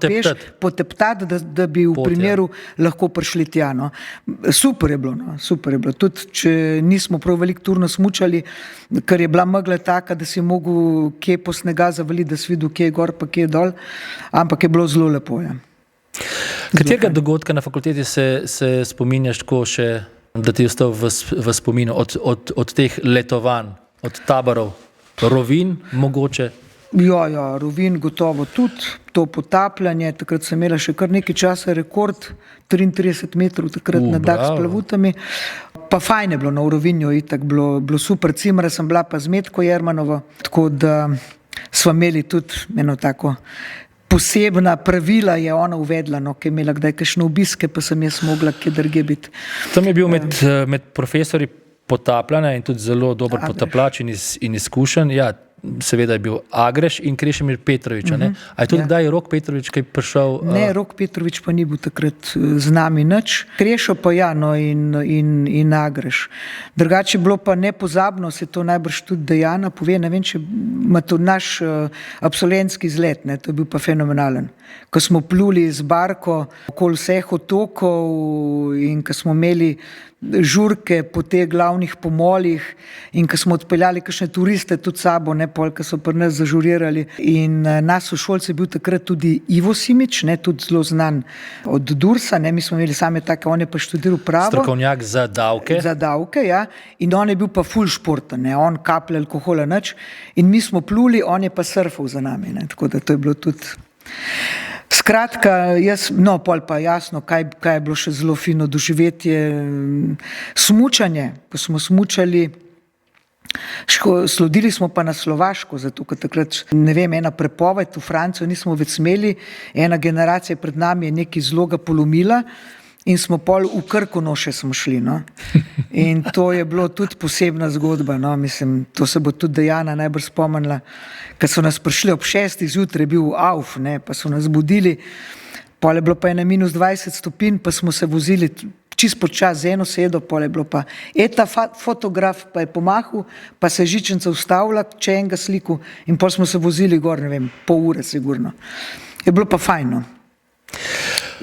poteptati, da bi v primeru lahko prišli tja, no. Super je bilo, tudi če nismo prav veliko turno smučali, ker je bila megla taka, da si mogel kje po snega zavaliti, da si videl, kje je gor pa kje je dol, ampak je bilo zelo lepo. Ja. Katerega dogodka na fakulteti se spominjaš tako še, da ti je ostal v spominu od teh letovanj, od taborov, rovin mogoče? Ja, rovin gotovo tudi, to potapljanje, takrat sem imela še kar nekaj časa rekord, 33 metrov takrat na dak s plavutami, pa fajn je bilo na Rovinju, itak bilo super, cimra sem bila pa z Metko Jermanovo, tako da sva imeli tudi eno tako posebna pravila je ona uvedla, no, ki je imela kdaj kakšne obiske, pa sem jaz mogla kje drugje biti. Tam je bil med profesori potapljanja in tudi zelo dober potapljač in izkušen. Ja, seveda je bil Agreš in Krešimir Petrovič, ne? A je tudi kdaj Rok Petrovič kaj prišel? Ne, Rok Petrovič pa ni bil takrat z nami nič. Krešo pa ja, no, in Agreš. Drugače je bilo pa nepozabno, se to najbrž tudi Dejana pove, ne vem, če ima to naš absolventski izlet, ne, to je bil pa fenomenalen. Ko smo pluli z barko okoli vseh otokov in ko smo imeli žurke po teh glavnih pomolih in ko smo odpeljali kakšne turiste tudi sabo, ne, pol, ko so pri nas zažurirali. In nas sošolci je bil takrat tudi Ivo Simič, ne, tudi zelo znan od Dursa, ne, mi smo imeli same take, on je pa študiral pravo. Strokovnjak za davke. Za davke, ja. In on je bil pa ful športen, ne, on kaplje alkohola nič. In mi smo pluli, on je pa surfal za nami, ne, tako da to je bilo tudi. Skratka, pol pa jasno, kaj je bilo še zelo fino doživetje, smučanje, ko smo smučali, slodili smo pa na Slovaško, zato ker takrat, ne vem, ena prepoved v Francijo nismo več smeli, ena generacija pred nami je nekaj zelo ga polomila in smo pol v Krkonoše smo šli, no. In to je bilo tudi posebna zgodba, no, mislim, to se bo tudi Dejana najbolj spomnila, ko so nas prišli ob 6. zjutraj, je bil auf, ne, pa so nas budili, pol je bilo pa -20 stopinj, pa smo se vozili čist počas z eno sedo, pol je bilo pa ta fotograf pa je pomahal, pa se je žičenca ustavila, če enega sliku in pol smo se vozili gor, ne vem, pol ure sigurno. Je bilo pa fajno.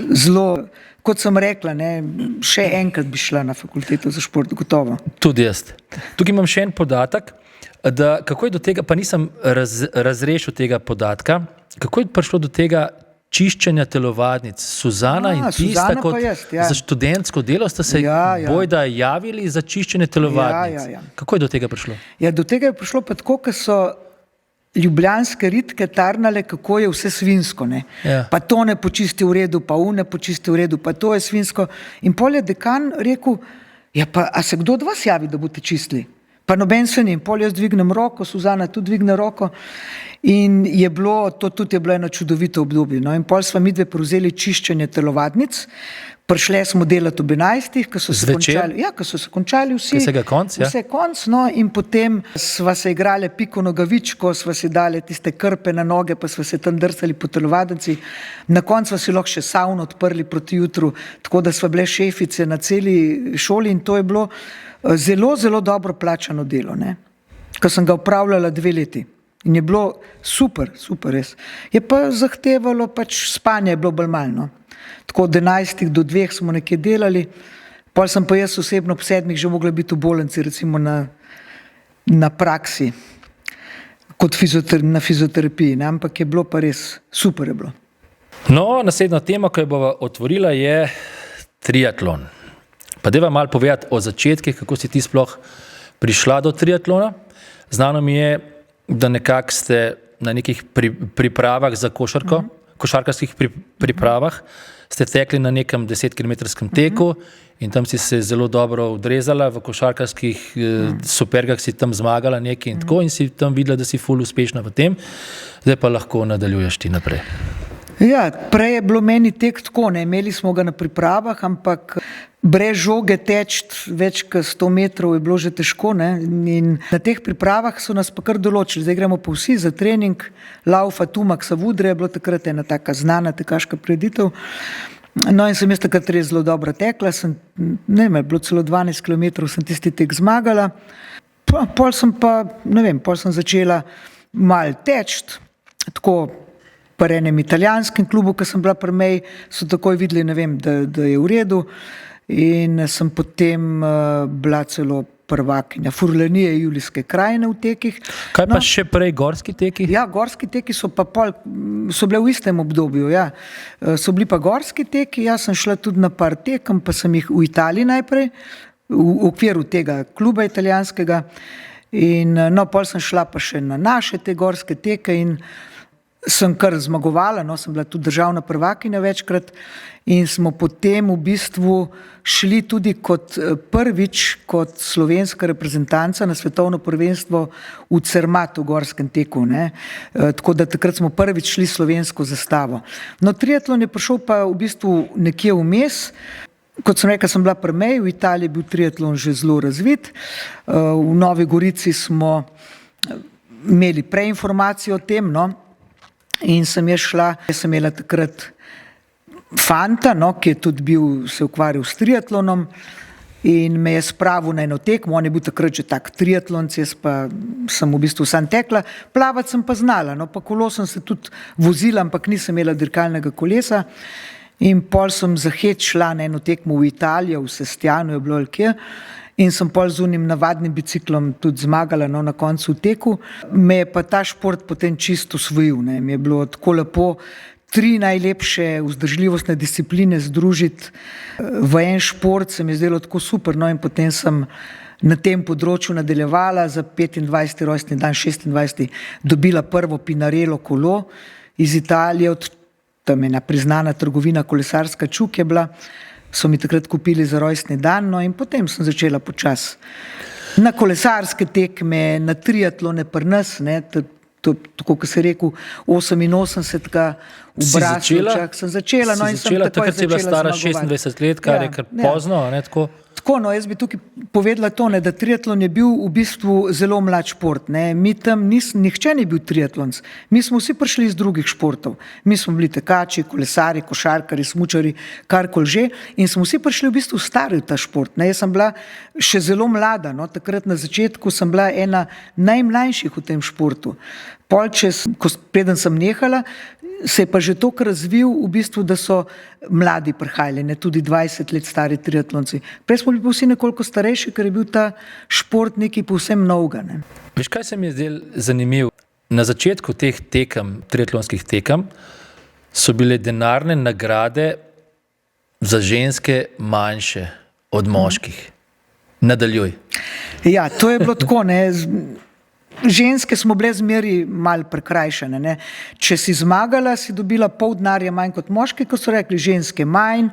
Zelo kot sem rekla, ne, še enkrat bi šla na fakulteto za šport, gotovo. Tudi jaz. Tukaj imam še en podatek, da kako je do tega, pa nisem razrešil tega podatka, kako je prišlo do tega čiščenja telovadnic. Suzana in ti sta kot za študentsko delo sta se bojda javili za čiščenje telovadnic. Kako je do tega prišlo? Ja, do tega je prišlo pa tako, ker so ljubljanske ritke tarnale, kako je vse svinsko, ne. Pa to ne počisti v redu, pa ne počisti v redu, pa to je svinsko. In pol je dekan rekel, ja pa, a se kdo od vas javi, da boste čistili? Pa noben se ni. In pol jaz dvignem roko, Suzana tudi dvigne roko in to tudi je bilo eno čudovito obdobje. No, in pol sva midve prevzeli čiščenje telovadnic, prišli smo delati ob 11, ko so se končali vsi. Vsega konc, ja. Vse konc, no, in potem sva se igrali piko nogavičko, sva si dali tiste krpe na noge, pa sva se tam drsali po telovadnici. Na koncu sva si lahko še savno odprli proti jutru, tako da sva bile šefice na celi šoli in to je bilo zelo, zelo dobro plačano delo, ne. Ko sem ga opravljala 2 leti. In je bilo super, super res. Je pa zahtevalo, spanje je bilo bolj malo, no. Tako od 11 do 2 smo nekje delali, pol sem pa jaz osebno ob 7 že mogla biti v bolnici, recimo na praksi, kot na fizioterapiji, ne? Ampak je bilo pa res, super je bilo. No, naslednja tema, ko jo bova otvorila, je triatlon. Pa deva malo povedati o začetkih, kako si ti sploh prišla do triatlona. Znano mi je, da nekako ste na nekih pripravah za košarko, košarkarskih pripravah, ste tekli na nekem 10-kilometrskem teku in tam si se zelo dobro odrezala, v košarkarskih supergah si tam zmagala nekaj in tako in si tam videla, da si ful uspešna v tem, zdaj pa lahko nadaljuješ ti naprej. Ja, prej je bilo meni tek tako, ne, imeli smo ga na pripravah, ampak brez žoge teči več kot 100 metrov je bilo že težko, ne, in na teh pripravah so nas pa kar določili, zdaj gremo pa vsi za trening, Laufa Tumak Savudre je bilo takrat ena taka znana tekaška prireditev. No in sem jaz takrat res zelo dobro tekla, je bilo celo 12 kilometrov, sem tisti tek zmagala, pol sem začela malo teči, tako pri enem italijanskem klubu, ko sem bila pri meji, so takoj videli, da je v redu in sem potem bila celo prvakinja Furlanije Julijske krajine v tekih. Kaj pa še prej gorski teki? Ja, gorski teki so bile v istem obdobju, ja. So bili pa gorski teki, jaz sem šla tudi na par tekem, pa sem jih v Italiji najprej, v okviru tega kluba italijanskega in pol sem šla pa še na naše te gorske teke in sem kar zmagovala, sem bila tudi državna prvakinja večkrat in smo potem v bistvu šli tudi prvič kot slovenska reprezentanca na svetovno prvenstvo v Cermatu, v gorskem teku, ne. Tako da takrat smo prvič šli slovensko zastavo. No, triatlon je prišel pa v bistvu nekje vmes. Kot sem rekla, sem bila pri meji, v Italiji je bil triatlon že zelo razvit, v Novi Gorici smo imeli prej informacijo o tem, no. In sem imela takrat fanta, ki je tudi se ukvarjal s triatlonom in me je spravil na eno tekmo, on je bil takrat že tak triatlonc, jaz pa sem v bistvu sam tekla, plavati sem pa znala, pa kolo sem se tudi vozila, ampak nisem imela dirkalnega kolesa in pol sem za hec šla na eno tekmo v Italijo, v Sestianu je bilo ali kje. In sem pol z unim navadnim biciklom tudi zmagala, na koncu teku. Me je pa ta šport potem čisto osvojil, ne. Mi je bilo tako lepo 3 najlepše vzdržljivostne discipline združiti v en šport, se mi je zdelo tako super, in potem sem na tem področju nadaljevala, za 25. rojstni dan, 26. dobila prvo Pinarello kolo iz Italije, tam ena priznana trgovina kolesarska Čuk je bila, so mi takrat kupili za rojstni dan, in potem sem začela počasi na kolesarske tekme, na triatlone pri nas, ne, tako kot se je rekel, 88. v Braslovčah sem začela. Takrat si bila stara 26 let, kar je kar pozno, ne, tako? Tako, jaz bi tukaj povedala to, da triatlon je bil v bistvu zelo mlad šport, ne. Mi tam nihče ni bil triatlonc, mi smo vsi prišli iz drugih športov, mi smo bili tekači, kolesari, košarkari, smučari, karkoli že in smo vsi prišli v bistvu stari v ta šport, ne. Jaz sem bila še zelo mlada, takrat na začetku sem bila ena najmlajših v tem športu. Preden sem nehala, se je pa že toliko razvil, v bistvu, da so mladi prihajali, ne, tudi 20 let stari triatlonci. Prej smo bili pa vsi nekoliko starejši, ker je bil ta šport nekaj povsem novega. Ne. Veš, kaj se mi je zdel zanimivo? Na začetku teh tekem, triatlonskih tekem, so bile denarne nagrade za ženske manjše od moških. Nadaljuj. Ja, to je bilo tako, ne. Ženske smo bile zmeri malo prekrajšane. Ne. Če si zmagala, si dobila pol denarja manj kot moški, ko so rekli ženske manj,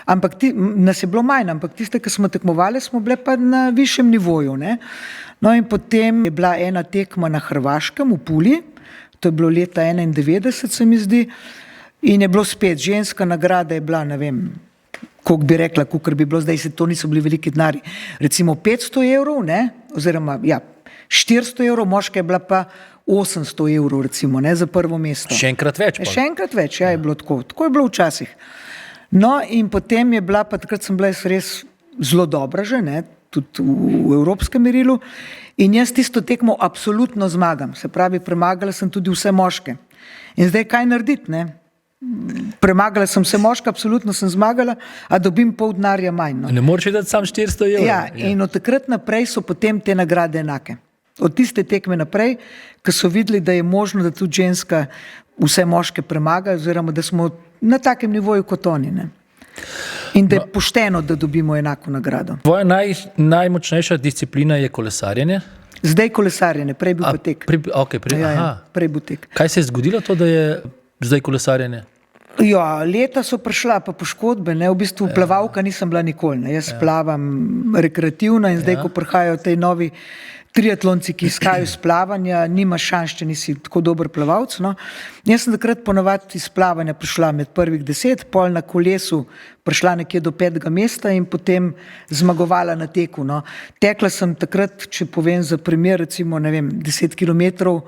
ampak nas je bilo manj, ampak tiste, ki smo tekmovali, smo bile pa na višjem nivoju. Ne. No in potem je bila ena tekma na Hrvaškem, v Puli, to je bilo leta 91, se mi zdi, in je bilo spet ženska nagrada, je bila, ne vem, koliko bi rekla, koliko bi bilo zdaj, to niso bili veliki denari, recimo 500 evrov, ne, oziroma, ja, 400 evrov, moška je bila pa 800 evrov, recimo, ne, za prvo mesto. Še enkrat več. Še enkrat več, ja, je bilo tako. Tako je bilo včasih. No, in potem je bila, pa takrat sem bila res zelo dobra že, ne, tudi v evropskem merilu, in jaz tisto tekmo absolutno zmagam. Se pravi, premagala sem tudi vse moške. In zdaj kaj narediti, ne? Premagala sem vse moške, absolutno sem zmagala, a dobim pol denarja manj. No. Ne moreš dati sam 400 evrov. Ja, in od takrat naprej so potem te nagrade enake. Od tiste tekme naprej, ko so videli, da je možno, da tudi ženska vse moške premaga, oziroma da smo na takem nivoju kot oni. Ne? In da je pošteno, da dobimo enako nagrado. Tvoja najmočnejša disciplina je kolesarjenje? Zdaj kolesarjenje, prej bil pa tek. Prej bil tek. Kaj se je zgodilo to, da je zdaj kolesarjenje? Ja, leta so prišla pa poškodbe, ne, v bistvu plavalka nisem bila nikoli, ne, jaz plavam rekreativno in zdaj, ko prihajajo tej novi triatlonci, ki izhajajo iz plavanja, nimaš šans, če nisi tako dober plavalc, no. Jaz sem takrat ponovadi iz plavanja prišla med prvih 10, pol na kolesu prišla nekje do 5. mesta in potem zmagovala na teku, no. Tekla sem takrat, če povem za primer, recimo, ne vem, 10 kilometrov,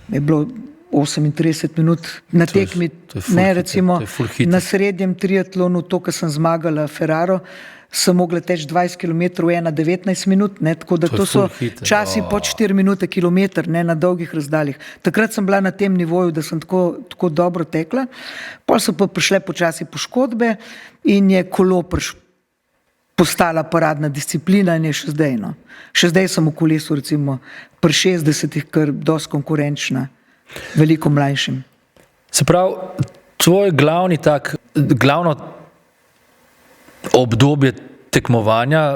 je bilo 38 minut na tekmi, ne, recimo na srednjem triatlonu, to, ko sem zmagala Ferraro, sem mogla teči 20 km 1:19 minut, ne, tako da to so časi po 4 minute kilometr, ne, na dolgih razdaljah. Takrat sem bila na tem nivoju, da sem tako dobro tekla, potem so pa prišle počasi poškodbe in je kolo postala paradna disciplina in je še zdaj, no. Še zdaj sem v kolesu, recimo, pri 60-ih, kar dosti konkurenčna, veliko mlajšim. Se pravi, tvoj glavno obdobje tekmovanja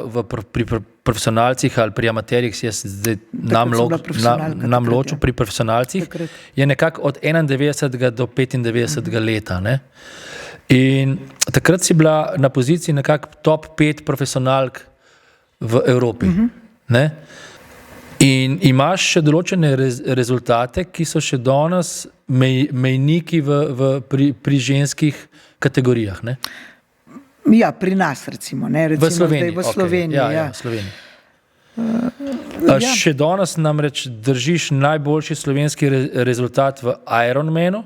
pri profesionalcih ali pri amaterjih, jaz zdaj nam ločil pri profesionalcih, je nekako od 91. do 95. leta. Ne? In takrat si bila na poziciji nekako top 5 profesionalk v Evropi. Ne? In imaš še določene rezultate, ki so še danes mejniki pri ženskih kategorijah. Ne? Ja, pri nas recimo. Ne? Recimo v Sloveniji. V Sloveniji, okay. Ja, Sloveniji. Še danes namreč držiš najboljši slovenski rezultat v Ironmanu,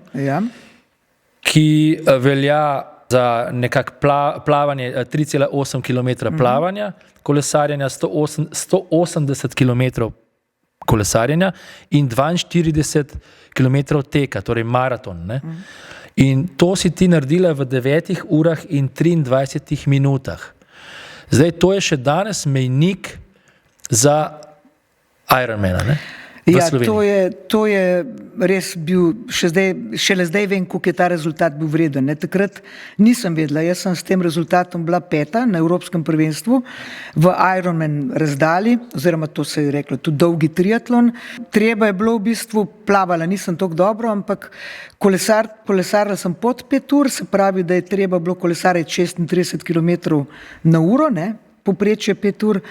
ki velja za nekak plavanje 3,8 km plavanja, kolesarjenja 180 km kolesarjenja in 42 km teka, torej maraton. Ne? In to si ti naredila v 9 urah in 23 minutah. Zdaj, to je še danes mejnik za Ironmana, ne? Ja, to je res bil, šele zdaj vem, koliko je ta rezultat bil vreden. Ne? Takrat nisem vedela, jaz sem s tem rezultatom bila 5. na Evropskem prvenstvu v Ironman razdalji, oziroma to se je reklo, tudi dolgi triatlon. Treba je bilo v bistvu, plavala nisem tako dobro, ampak kolesarila sem pod 5 ur, se pravi, da je treba bilo kolesariti 36 km na uro, ne? Poprečje 5 ur.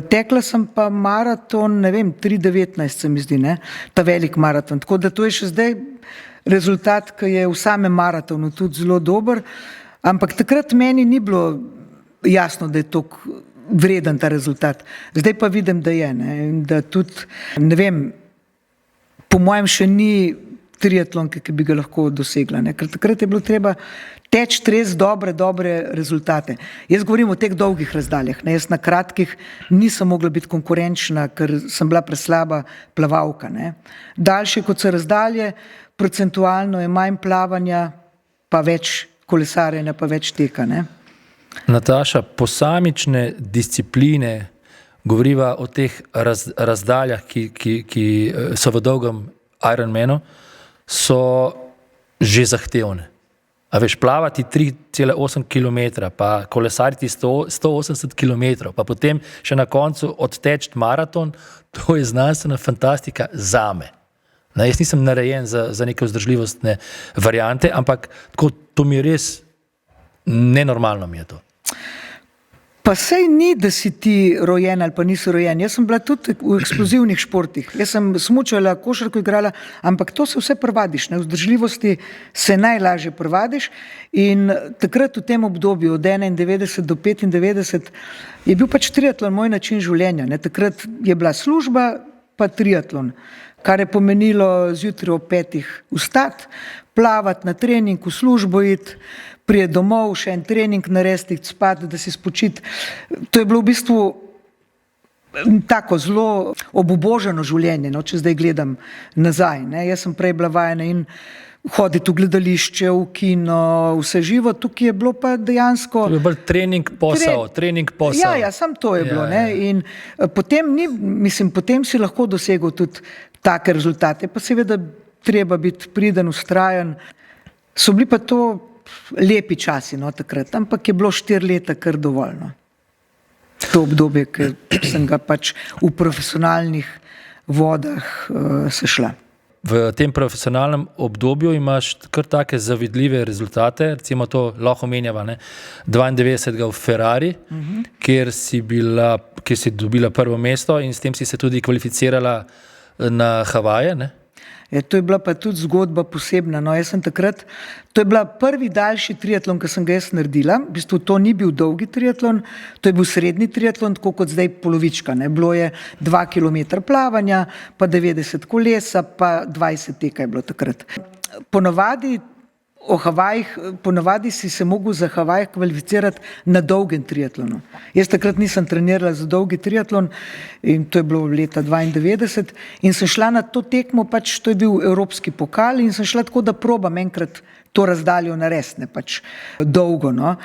Tekla sem pa maraton, ne vem, 3:19 se mi zdi, ne, ta velik maraton. Tako da to je še zdaj rezultat, ki je v samem maratonu tudi zelo dober, ampak takrat meni ni bilo jasno, da je to vreden ta rezultat. Zdaj pa vidim, da je, ne, in da tudi, ne vem, po mojem še ni triatlonke, ki bi ga lahko dosegla. Ne? Ker takrat je bilo treba teči res dobre rezultate. Jaz govorim o teh dolgih razdaljah. Ne? Jaz na kratkih nisem mogla biti konkurenčna, ker sem bila preslaba plavalka. Ne? Daljše kot so razdalje, procentualno je manj plavanja, pa več kolesarjenja, pa več teka. Ne? Nataša, posamične discipline, govoriva o teh razdaljah, ki so v dolgem Ironmanu, so že zahtevne. A veš, plavati 3,8 km, pa kolesariti 180 km, pa potem še na koncu odteči maraton, to je znanstvena fantastika zame. Ne, jaz nisem narejen za neke vzdržljivostne variante, ampak to mi je res nenormalno mi je to. Pa sej ni, da si ti rojen ali pa nisi rojen. Jaz sem bila tudi v eksplozivnih športih. Jaz sem smučala, košarko igrala, ampak to se vse privadiš. Ne? Vzdržljivosti se najlažje privadiš in takrat v tem obdobju od 91 do 95 je bil pač triatlon moj način življenja. Ne? Takrat je bila služba pa triatlon, kar je pomenilo zjutraj ob 5 vstati, plavati na trening, v službo iti, prije domov, še en trening narediti, spati, da si spočiti. To je bilo v bistvu tako zelo obubožano življenje, no, če zdaj gledam nazaj. Ne. Jaz sem prej bila vajena in hoditi v gledališče, v kino, vse živo, tukaj je bilo pa dejansko... To je bolj trening posel. Ja, sam to je bilo. Ne. In potem si lahko dosegel tudi take rezultate, pa seveda treba biti priden, vztrajen. So bili pa to lepi časi, no, takrat, ampak je bilo 4 leta kar dovolj. No. To obdobje, ker sem ga pač v profesionalnih vodah sešla. V tem profesionalnem obdobju imaš kar take zavidljive rezultate, recimo to lahko menjava, 92 v Ferrari, kjer si dobila prvo mesto in s tem si se tudi kvalificirala na Havaje, ne? To je bila pa tudi zgodba posebna. No, to je bila prvi daljši triatlon, ki sem ga jaz naredila. V bistvu to ni bil dolgi triatlon, to je bil srednji triatlon, tako kot zdaj polovička. Ne. Bilo je 2 km plavanja, pa 90 kolesa, pa 20 teka je bilo takrat. Ponavadi si se mogel za Havaje kvalificirati na dolgem triatlonu. Jaz takrat nisem trenirala za dolgi triatlon in to je bilo leta 92 in sem šla na to tekmo, pač to je bil evropski pokal in sem šla tako, da probam enkrat to razdaljo narediti, pač dolgo. No.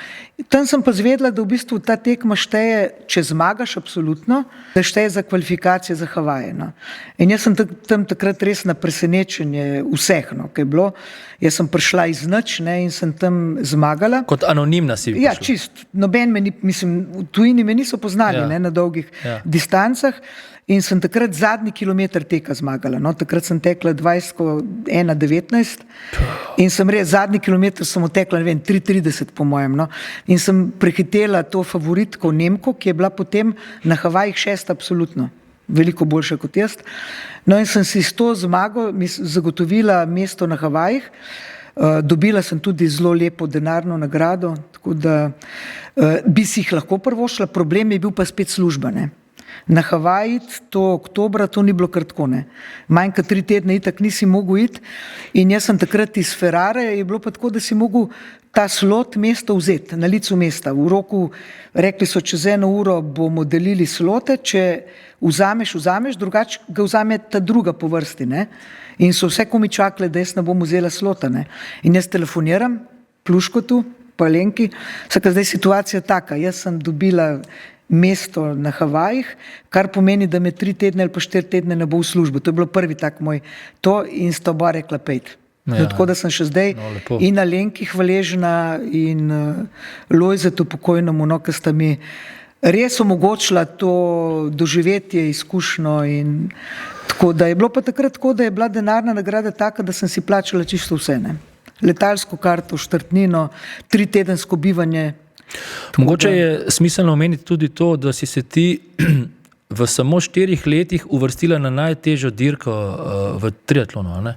Tam sem pa zvedela, da v bistvu ta tekma šteje, če zmagaš absolutno, da šteje za kvalifikacije za Havaje. No. In jaz sem tam takrat res na presenečenje vseh, no, kaj je bilo. Jaz sem prišla iz nič, ne, in sem tam zmagala. Kot anonimna si prišla? Ja, čist. Noben v tujini me niso poznali, ne, na dolgih distancah. In sem takrat zadnji kilometer teka zmagala. No, takrat sem tekla 21:19 in sem res zadnji kilometer sem otekla, 3:30 po mojem. No. In sem prehitela to favoritko Nemko, ki je bila potem na Havajih 6. absolutno. Veliko boljša kot jaz. No in sem si s to zmago zagotovila mesto na Havajih. Dobila sem tudi zelo lepo denarno nagrado, tako da bi si jih lahko privoščila. Problem je bil pa spet služba, ne. Na Havaji to oktobra to ni bilo kar tako, ne. Manj kot 3 tedne itak nisi mogel iti in jaz sem takrat iz Ferrare, je bilo pa tako, da si mogel ta slot mesto vzeti, na licu mesta. V roku, rekli so, čez 1 uro bomo delili slote, če vzameš, drugače ga vzame ta druga po vrsti, ne. In so vse komi čakale, da jaz ne bom vzela slota, ne. In jaz telefoniram Pluškotu, pa Lenki, saka zdaj situacija taka, jaz sem dobila mesto na Havajih, kar pomeni, da me 3 tedne ali pa 4 tedne ne bo v službo. To je bilo prvi tak moj to in sta oba rekla pejt. Ja, tako da sem še zdaj in na Lenki hvaležna in Lojzetu pokojnemu, no, ki sta mi res omogočila to doživetje, izkušnjo in tako da je bilo pa takrat tako, da je bila denarna nagrada taka, da sem si plačala čisto vse, ne. Letalsko karto, štartnino, 3-tedensko bivanje. Mogoče je smiselno omeniti tudi to, da si se ti v samo 4 letih uvrstila na najtežjo dirko v triatlonu, ne?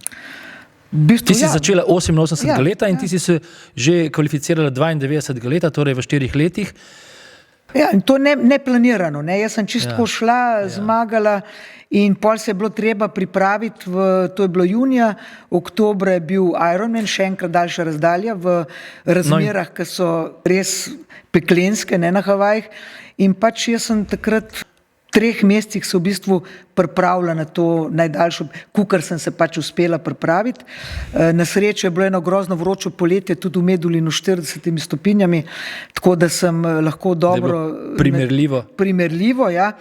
Ti si začela 88 leta in ti si se že kvalificirala 92 leta, torej v 4 letih. Ja, in to neplanirano. Ne? Jaz sem čisto šla, zmagala in pol se je bilo treba pripraviti, to je bilo junija, oktobra je bil Ironman, še enkrat daljša razdalja v razmerah, ki so res peklenske, ne na Havajih. In pač jaz sem takrat v 3 mesecih se v bistvu pripravila na to najdaljšo, kukar sem se pač uspela pripraviti. Na srečo je bilo eno grozno vročo poletje, tudi v Medulinu 40 stopinjami, tako da sem lahko dobro... Primerljivo, ja.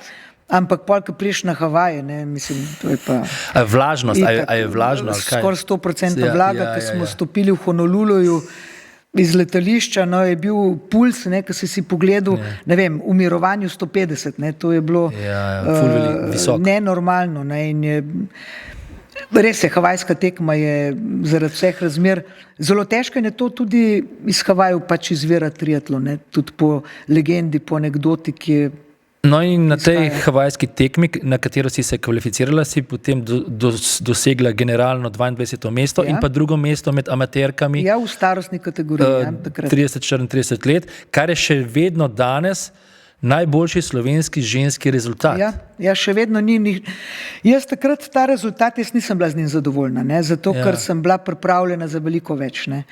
Ampak pol, ko priješ na Havaje, ne, mislim, to je pa... A je vlažnost, a je vlažno? Skoraj 100% vlaga, ko smo stopili v Honoluluju, iz letališča, no, je bil puls, ne, ko si pogledal, ne vem, v mirovanju 150, ne, to je bilo nenormalno, ne, in je, res je, havajska tekma je zaradi vseh razmer zelo težka in je to tudi iz Havajev pač izvira triatlon, ne, tudi po legendi, po anekdoti, ki je No in na tej havajski tekmi, na katero si se kvalificirala, si potem dosegla generalno 22. mesto in pa drugo mesto med amaterkami. Ja, v starostni kategoriji. 30-34 let, kar je še vedno danes najboljši slovenski ženski rezultat. Ja, še vedno ni. Jaz takrat ta rezultat, jaz nisem bila z njim zadovoljna, ne, zato ker sem bila pripravljena za veliko več. Ne.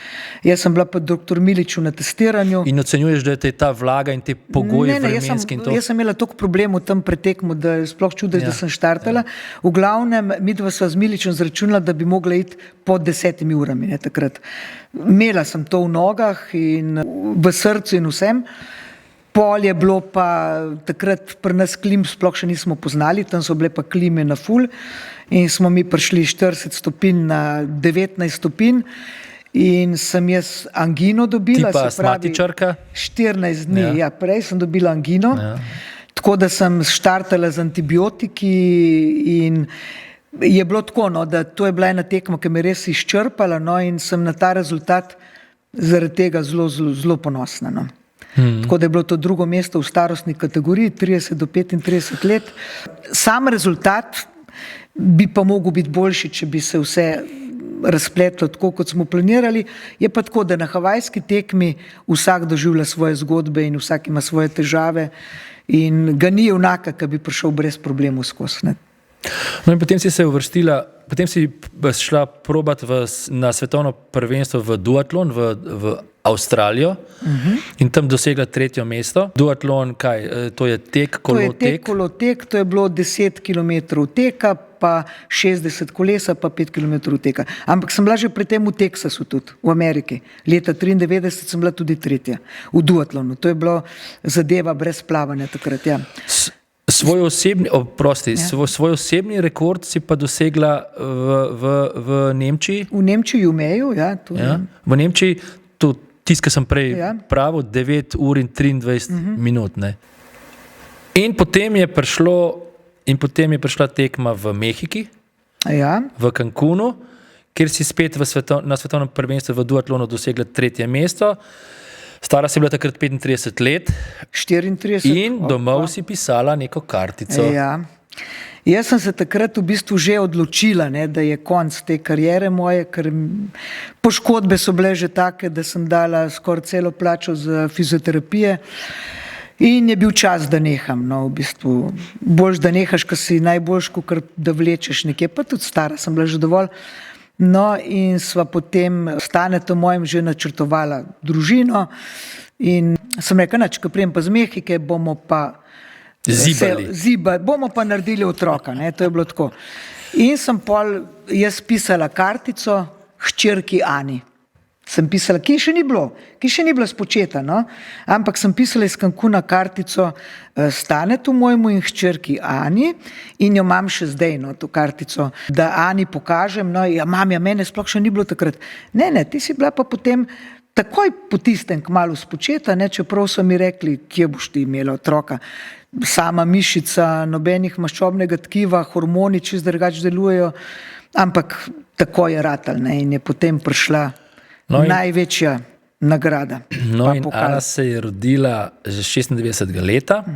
Jaz sem bila pa dr. Miliču na testiranju. In ocenjuješ, da je ta vlaga in te pogoje vremenski in to? Jaz sem imela toliko problemov tam pretekmu, da je sploh čudež, da sem štartala. V glavnem, midva sva z Miličem zračunala, da bi mogla iti pod 10 urami, ne, takrat. Imela sem to v nogah in v srcu in vsem. Pol je bilo pa takrat pri nas klim sploh še nismo poznali, tam so bile pa klime na ful in smo mi prišli 40 stopinj na 19 stopinj in sem jaz angino dobila. Ti pa astmatičarka? 14 dni, ja, prej sem dobila angino, tako da sem štartala z antibiotiki in je bilo tako, no, da to je bila ena tekma, ki me res izčrpala, no, in sem na ta rezultat zaradi tega zelo ponosna, no. Tako da je bilo to drugo mesto v starostni kategoriji, 30 do 35 let. Sam rezultat bi pa mogel biti boljši, če bi se vse razpletlo tako, kot smo planirali. Je pa tako, da na havajski tekmi vsak doživlja svoje zgodbe in vsak ima svoje težave in ga ni enaka, ki bi prišel brez problemov skozi. No in potem si se uvrstila, potem si šla probat na svetovno prvenstvo v duatlon v Avstralijo in tam dosegla 3. mesto. Duatlon, kaj? To je tek, kolotek? To je tek, kolotek, to je bilo 10 km teka, pa 60 kolesa, pa 5 km teka. Ampak sem bila že pri tem v Teksasu tudi, v Ameriki. Leta 93 sem bila tudi 3. v duatlonu. To je bilo zadeva brez plavanja takrat, ja. Svoj osebni rekord si pa dosegla v Nemčiji? V Nemčiji, v Meju, ja. V Nemčiji, tisto, ki sem prej pravil, 9 ur in 23 minut. Ne. In potem je prišla tekma v Mehiki, v Cancunu, kjer si spet na svetovnem prvenstvu v duatlonu dosegla 3. mesto. Stara si bila takrat 35 let 34. In domov si pisala neko kartico. Ja. Jaz sem se takrat v bistvu že odločila, ne, da je konc te karijere moje, ker poškodbe so bile že take, da sem dala skoraj celo plačo za fizioterapije in je bil čas, da neham. No, v bistvu boljš, da nehaš, ko si najboljš, kot da vlečeš nekje, pa tudi stara sem bila že dovolj. No, in sva potem s Tanetom mojim že načrtovala družino in sem rekla, ko prijem pa z Mehike, bomo pa bomo pa naredili otroka, ne, to je bilo tako. In sem pol jaz pisala kartico hčerki Ani. Sem pisala, ki še ni bilo spočeta, no, ampak sem pisala iz Cancuna kartico Stanetu mojemu in hčerki Ani in jo imam še zdaj, no, to kartico, da Ani pokažem, no, ja, mene sploh še ni bilo takrat. Ne, ti si bila pa potem takoj po tistem kmalu spočeta, ne, čeprav so mi rekli, kje boš ti imela otroka. Sama mišica, nobenih maščobnega tkiva, hormoni čisto drugače delujejo, ampak tako je ratal, ne, in je potem prišla največja nagrada. No in Ana se je rodila že 96. leta.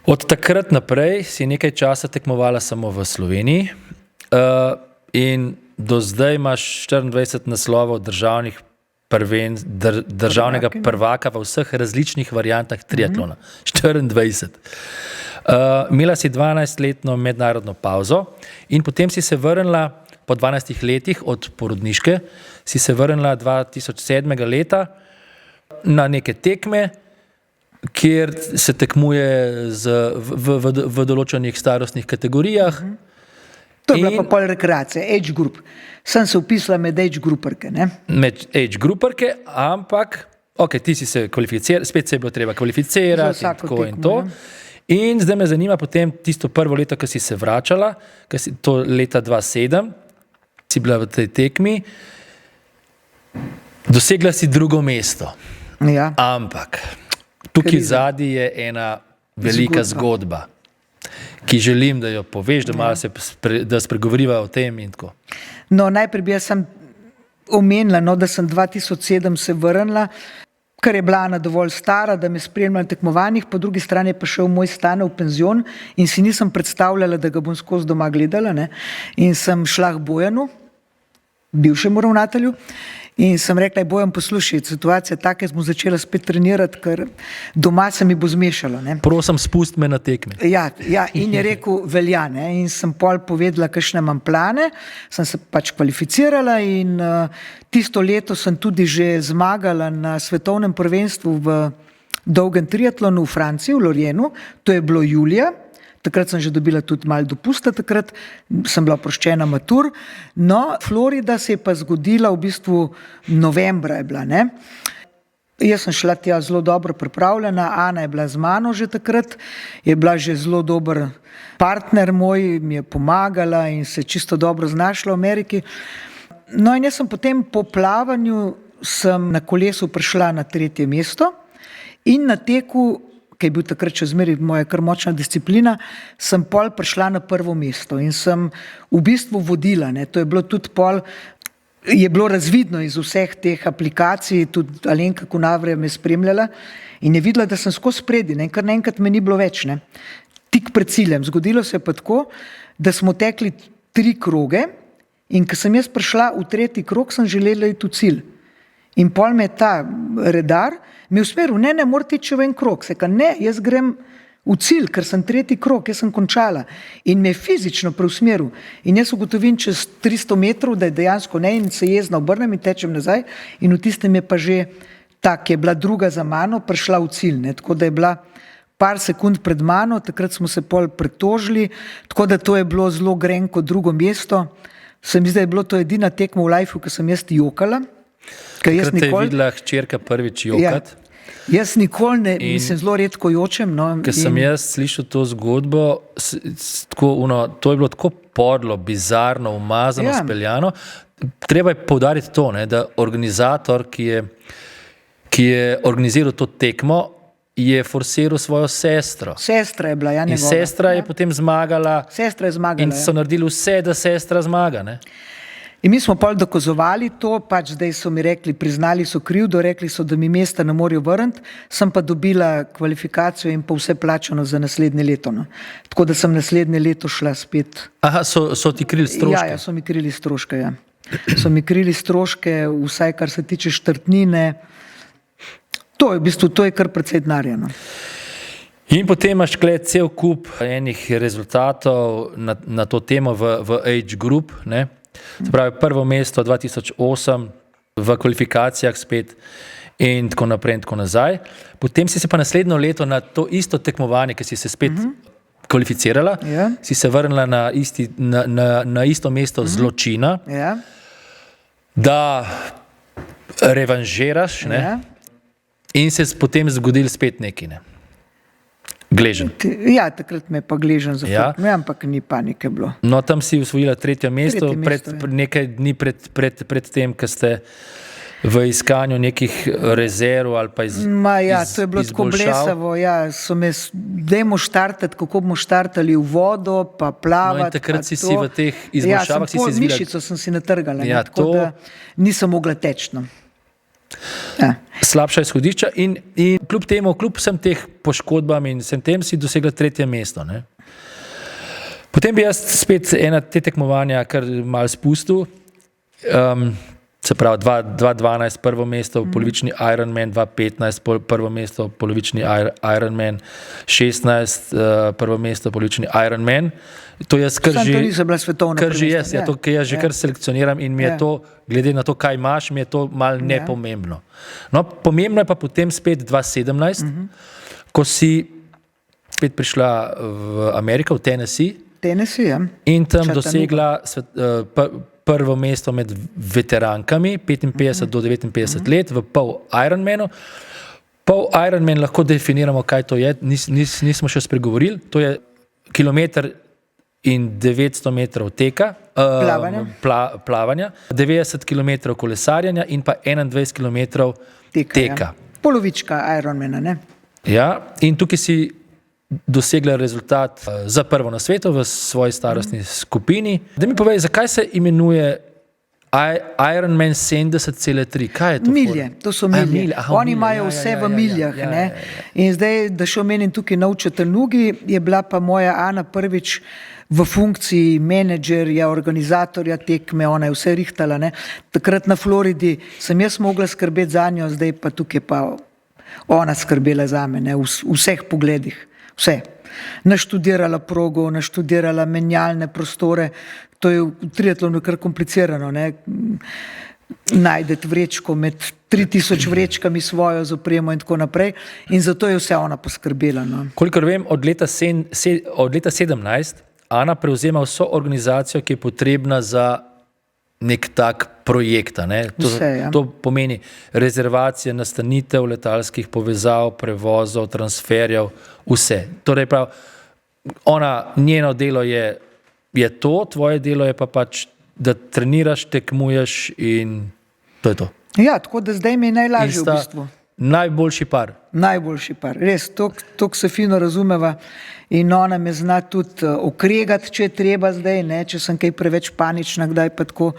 Od takrat naprej si nekaj časa tekmovala samo v Sloveniji in do zdaj imaš 24 naslovov državnih državnega prvaka v vseh različnih variantah triatlona. 24. Imela si 12-letno mednarodno pauzo in potem si se vrnila po 12 letih od porodniške, si se vrnila 2007. leta na neke tekme, kjer se tekmuje v določenih starostnih kategorijah. To je bila pa pol rekreacija, age group. Sem se upisala med age grouperke, ne? Med age grouperke, ampak, ti si se kvalificirala, spet se je bilo treba kvalificirati in tako in to. In zdaj me zanima potem tisto prvo leto, ko si se vračala, to leta 2007, si bila v tej tekmi, dosegla si drugo mesto. Ja. Ampak tukaj zadaj je ena velika zgodba, ki želim, da jo poveš, da malo da spregovoriva o tem in tako. No, najprej bi jaz sem omenila, da sem 2007 se vrnila, ker je bila Ana dovolj stara, da me spremlja na tekmovanjih, po drugi strani je pa šel moj stane v penzion in si nisem predstavljala, da ga bom skozi doma gledala, ne? In sem šla k Bojanu, bivšemu ravnatelju, in sem rekla, Bojan, poslušaj, situacija taka, smo začela spet trenirati, ker doma se mi bo zmešalo. Ne? Prosim, spust me na tekme. Ja, in je rekel, velja, ne? In sem pol povedala, kakšne imam plane, sem se pač kvalificirala in tisto leto sem tudi že zmagala na svetovnem prvenstvu v dolgem triatlonu v Franciji, v Lorienu, to je bilo julija. Takrat sem že dobila tudi malo dopusta, takrat sem bila oproščena matur. No, Florida se je pa zgodila v bistvu novembra je bila, ne. Jaz sem šla tja zelo dobro pripravljena, Ana je bila z mano že takrat, je bila že zelo dober partner moj, mi je pomagala in se čisto dobro znašla v Ameriki. No in jaz sem potem po plavanju sem na kolesu prišla na 3. mesto in na teku, ki je bil takrat še zmeraj moja kar močna disciplina, sem pol prišla na 1. mesto in sem v bistvu vodila, ne. To je bilo tudi pol, je bilo razvidno iz vseh teh aplikacij, tudi Alenka Kunavre me spremljala in je videla, da sem skozi spredi, ne, in kar naenkrat me ni bilo več, ne. Tik pred ciljem. Zgodilo se je pa tako, da smo tekli 3 kroge in ko sem jaz prišla v 3. krog, sem želela iti v cilj. In pol me je ta redar mi usmeril, ne, morate iti še v en krog. Seka, ne, jaz grem v cilj, ker sem 3. krog, jaz sem končala. In me je fizično preusmeril. In jaz ugotovim čez 300 metrov, da je dejansko ne, in se jezno obrnem in tečem nazaj. In v tistem je pa že ta, ki je bila druga za mano, prišla v cilj. Ne. Tako da je bila par sekund pred mano, takrat smo se pol pretožili, tako da to je bilo zelo grenko 2. mesto. Se mi zdaj je bilo to edina tekma v lifeu, ko sem jaz jokala. Takrat te je videla hčerka prvič jokat. Ja, jaz nikoli ne, mislim, zelo redko jočem. No, ker sem jaz slišal to zgodbo, to je bilo tako podlo, bizarno, umazano, speljano. Treba je poudariti to, ne, da organizator, ki je organiziral to tekmo, je forsiral svojo sestro. Sestra je bila, njegova. In sestra je potem zmagala. Sestra je zmagala, in so naredili vse, da sestra zmaga, ne. In mi smo pol dokazovali to, pač zdaj so mi rekli, priznali so krivdo, rekli so, da mi mesta ne morajo vrniti, sem pa dobila kvalifikacijo in pa vse plačano za naslednje leto. No. Tako da sem naslednje leto šla spet. Aha, so ti krili stroške? Ja, so mi krili stroške, ja. So mi krili stroške, vsaj kar se tiče štartnine. To je v bistvu, to je kar precej denarja. No. In potem imaš cel kup enih rezultatov na to temo v age group, ne. Se pravi, 1. mesto 2008 v kvalifikacijah spet in tako naprej in tako nazaj. Potem si se pa naslednjo leto na to isto tekmovanje, ki si se spet kvalificirala, si se vrnila na isto mesto zločina, da revanžiraš, ne, in se potem zgodil spet neki, ne. Gležen. Ja, takrat me je pa Gležen zaprl, ampak ni panike bilo. No, tam si osvojila 3. mesto, nekaj dni pred tem, ko ste v iskanju nekih rezerv ali pa to je bilo tako blesavo, so me, dajmo štartati, kako bomo štartali v vodo, pa plavati. No in takrat si v teh izboljšavah si izvila. Mišico sem si natrgala, tako da nisem mogla tečno. Ja. Slabša izhodišča in kljub temu, kljub vsem teh poškodbam in vsem tem si dosegla 3. mesto. Ne? Potem bi jaz spet te tekmovanja kar malo spustil. Se pravi, 2012 prvo mesto v polovični Ironman, 2015 prvo mesto v polovični Ironman, 16 prvo mesto v polovični Ironman. To jaz kar že... To niso bila svetovna Kar že prvenstva, jaz, to, ki jaz že kar selekcioniram in mi je to, glede na to, kaj imaš, mi je to malo nepomembno. No, pomembno je pa potem spet 2017, ko si spet prišla v Ameriko, v Tennessee, ja. in tam dosegla prvo mesto med veterankami, 55 do 59 let, v pol Ironmanu. Pol Ironman lahko definiramo, kaj to je, nismo še spregovorili, to je kilometer in 900 metrov teka, plavanja, 90 km kolesarjanja in pa 21 km teka. Ja. Polovička Ironmana, ne? Ja, in tukaj si dosegla rezultat za prvo na svetu v svoji starostni skupini. Da mi povej, zakaj se imenuje Ironman 70,3? Kaj je to? Milje, to so milje. Oni imajo vse v miljah. In zdaj, da še omenim tukaj na Učatelnugi, je bila pa moja Ana prvič v funkciji menedžerja, organizatorja tekme, ona je vse rihtala. Ne. Takrat na Floridi sem jaz mogla skrbeti za njo, zdaj pa tukaj pa ona skrbela za me, ne, v vseh pogledih. Vse. Naštudirala progo, naštudirala menjalne prostore, to je v triatlonu kar komplicirano, ne. Najdeti vrečko med 3000 vrečkami svojo z opremo in tako naprej in zato je vse ona poskrbela. No. Kolikor vem, od leta 17 Ana prevzema vso organizacijo, ki je potrebna za nek tak projekt. Ne? To pomeni rezervacije, nastanitev, letalskih povezav, prevozov, transferjev, vse. Torej prav, njeno delo je to, tvoje delo je pa pač, da treniraš, tekmuješ in to je to. Ja, tako da zdaj mi je najlažje v bistvu. Najboljši par. Najboljši par, res, toliko se fino razumeva in ona me zna tudi okregati, če je treba zdaj, ne, če sem kaj preveč panična, kdaj pa tako,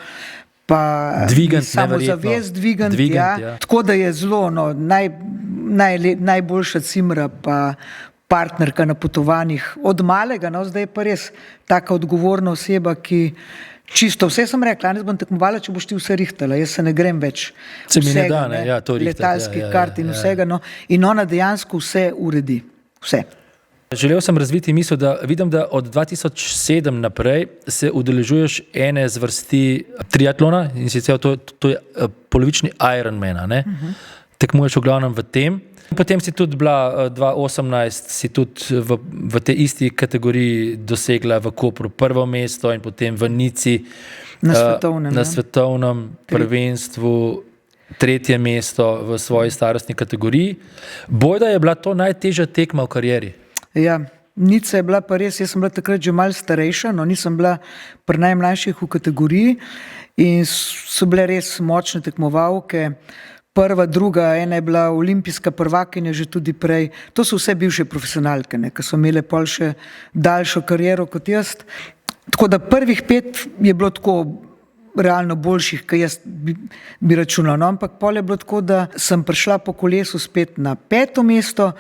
pa samozavest dvigant, ja. Tako da je zelo, no, najboljša cimra pa partnerka na potovanjih od malega, no, zdaj je pa res taka odgovorna oseba, ki čisto vse sem rekla, danes bom tekmovala, če boš ti vse rihtala, jaz se ne grem več vsega, letalskih kart in vsega, no, in ona dejansko vse uredi, vse. Želel sem razviti misel, da vidim, da od 2007 naprej se udeležuješ ene zvrsti triatlona in sicer to je polovični Ironman, ne? Tekmuješ v glavnem v tem. Potem si tudi bila 2018, si tudi v tej isti kategoriji dosegla v Kopru prvo mesto in potem v Nici na svetovnem prvenstvu tretje mesto v svoji starostni kategoriji. Bojda je bila to najtežja tekma v karieri. Ja, Nica je bila pa res, jaz sem bila takrat že malo starejša, no nisem bila pri najmlajših v kategoriji in so bile res močne tekmovalke. Prva, druga, ena je bila olimpijska prvakinja že tudi prej. To so vse bivše profesionalke, ki so imele pol še daljšo kariero kot jaz. Tako da prvih 5 je bilo tako realno boljših, kot jaz bi računal. No, ampak pol je bilo tako, da sem prišla po kolesu spet na 5. mesto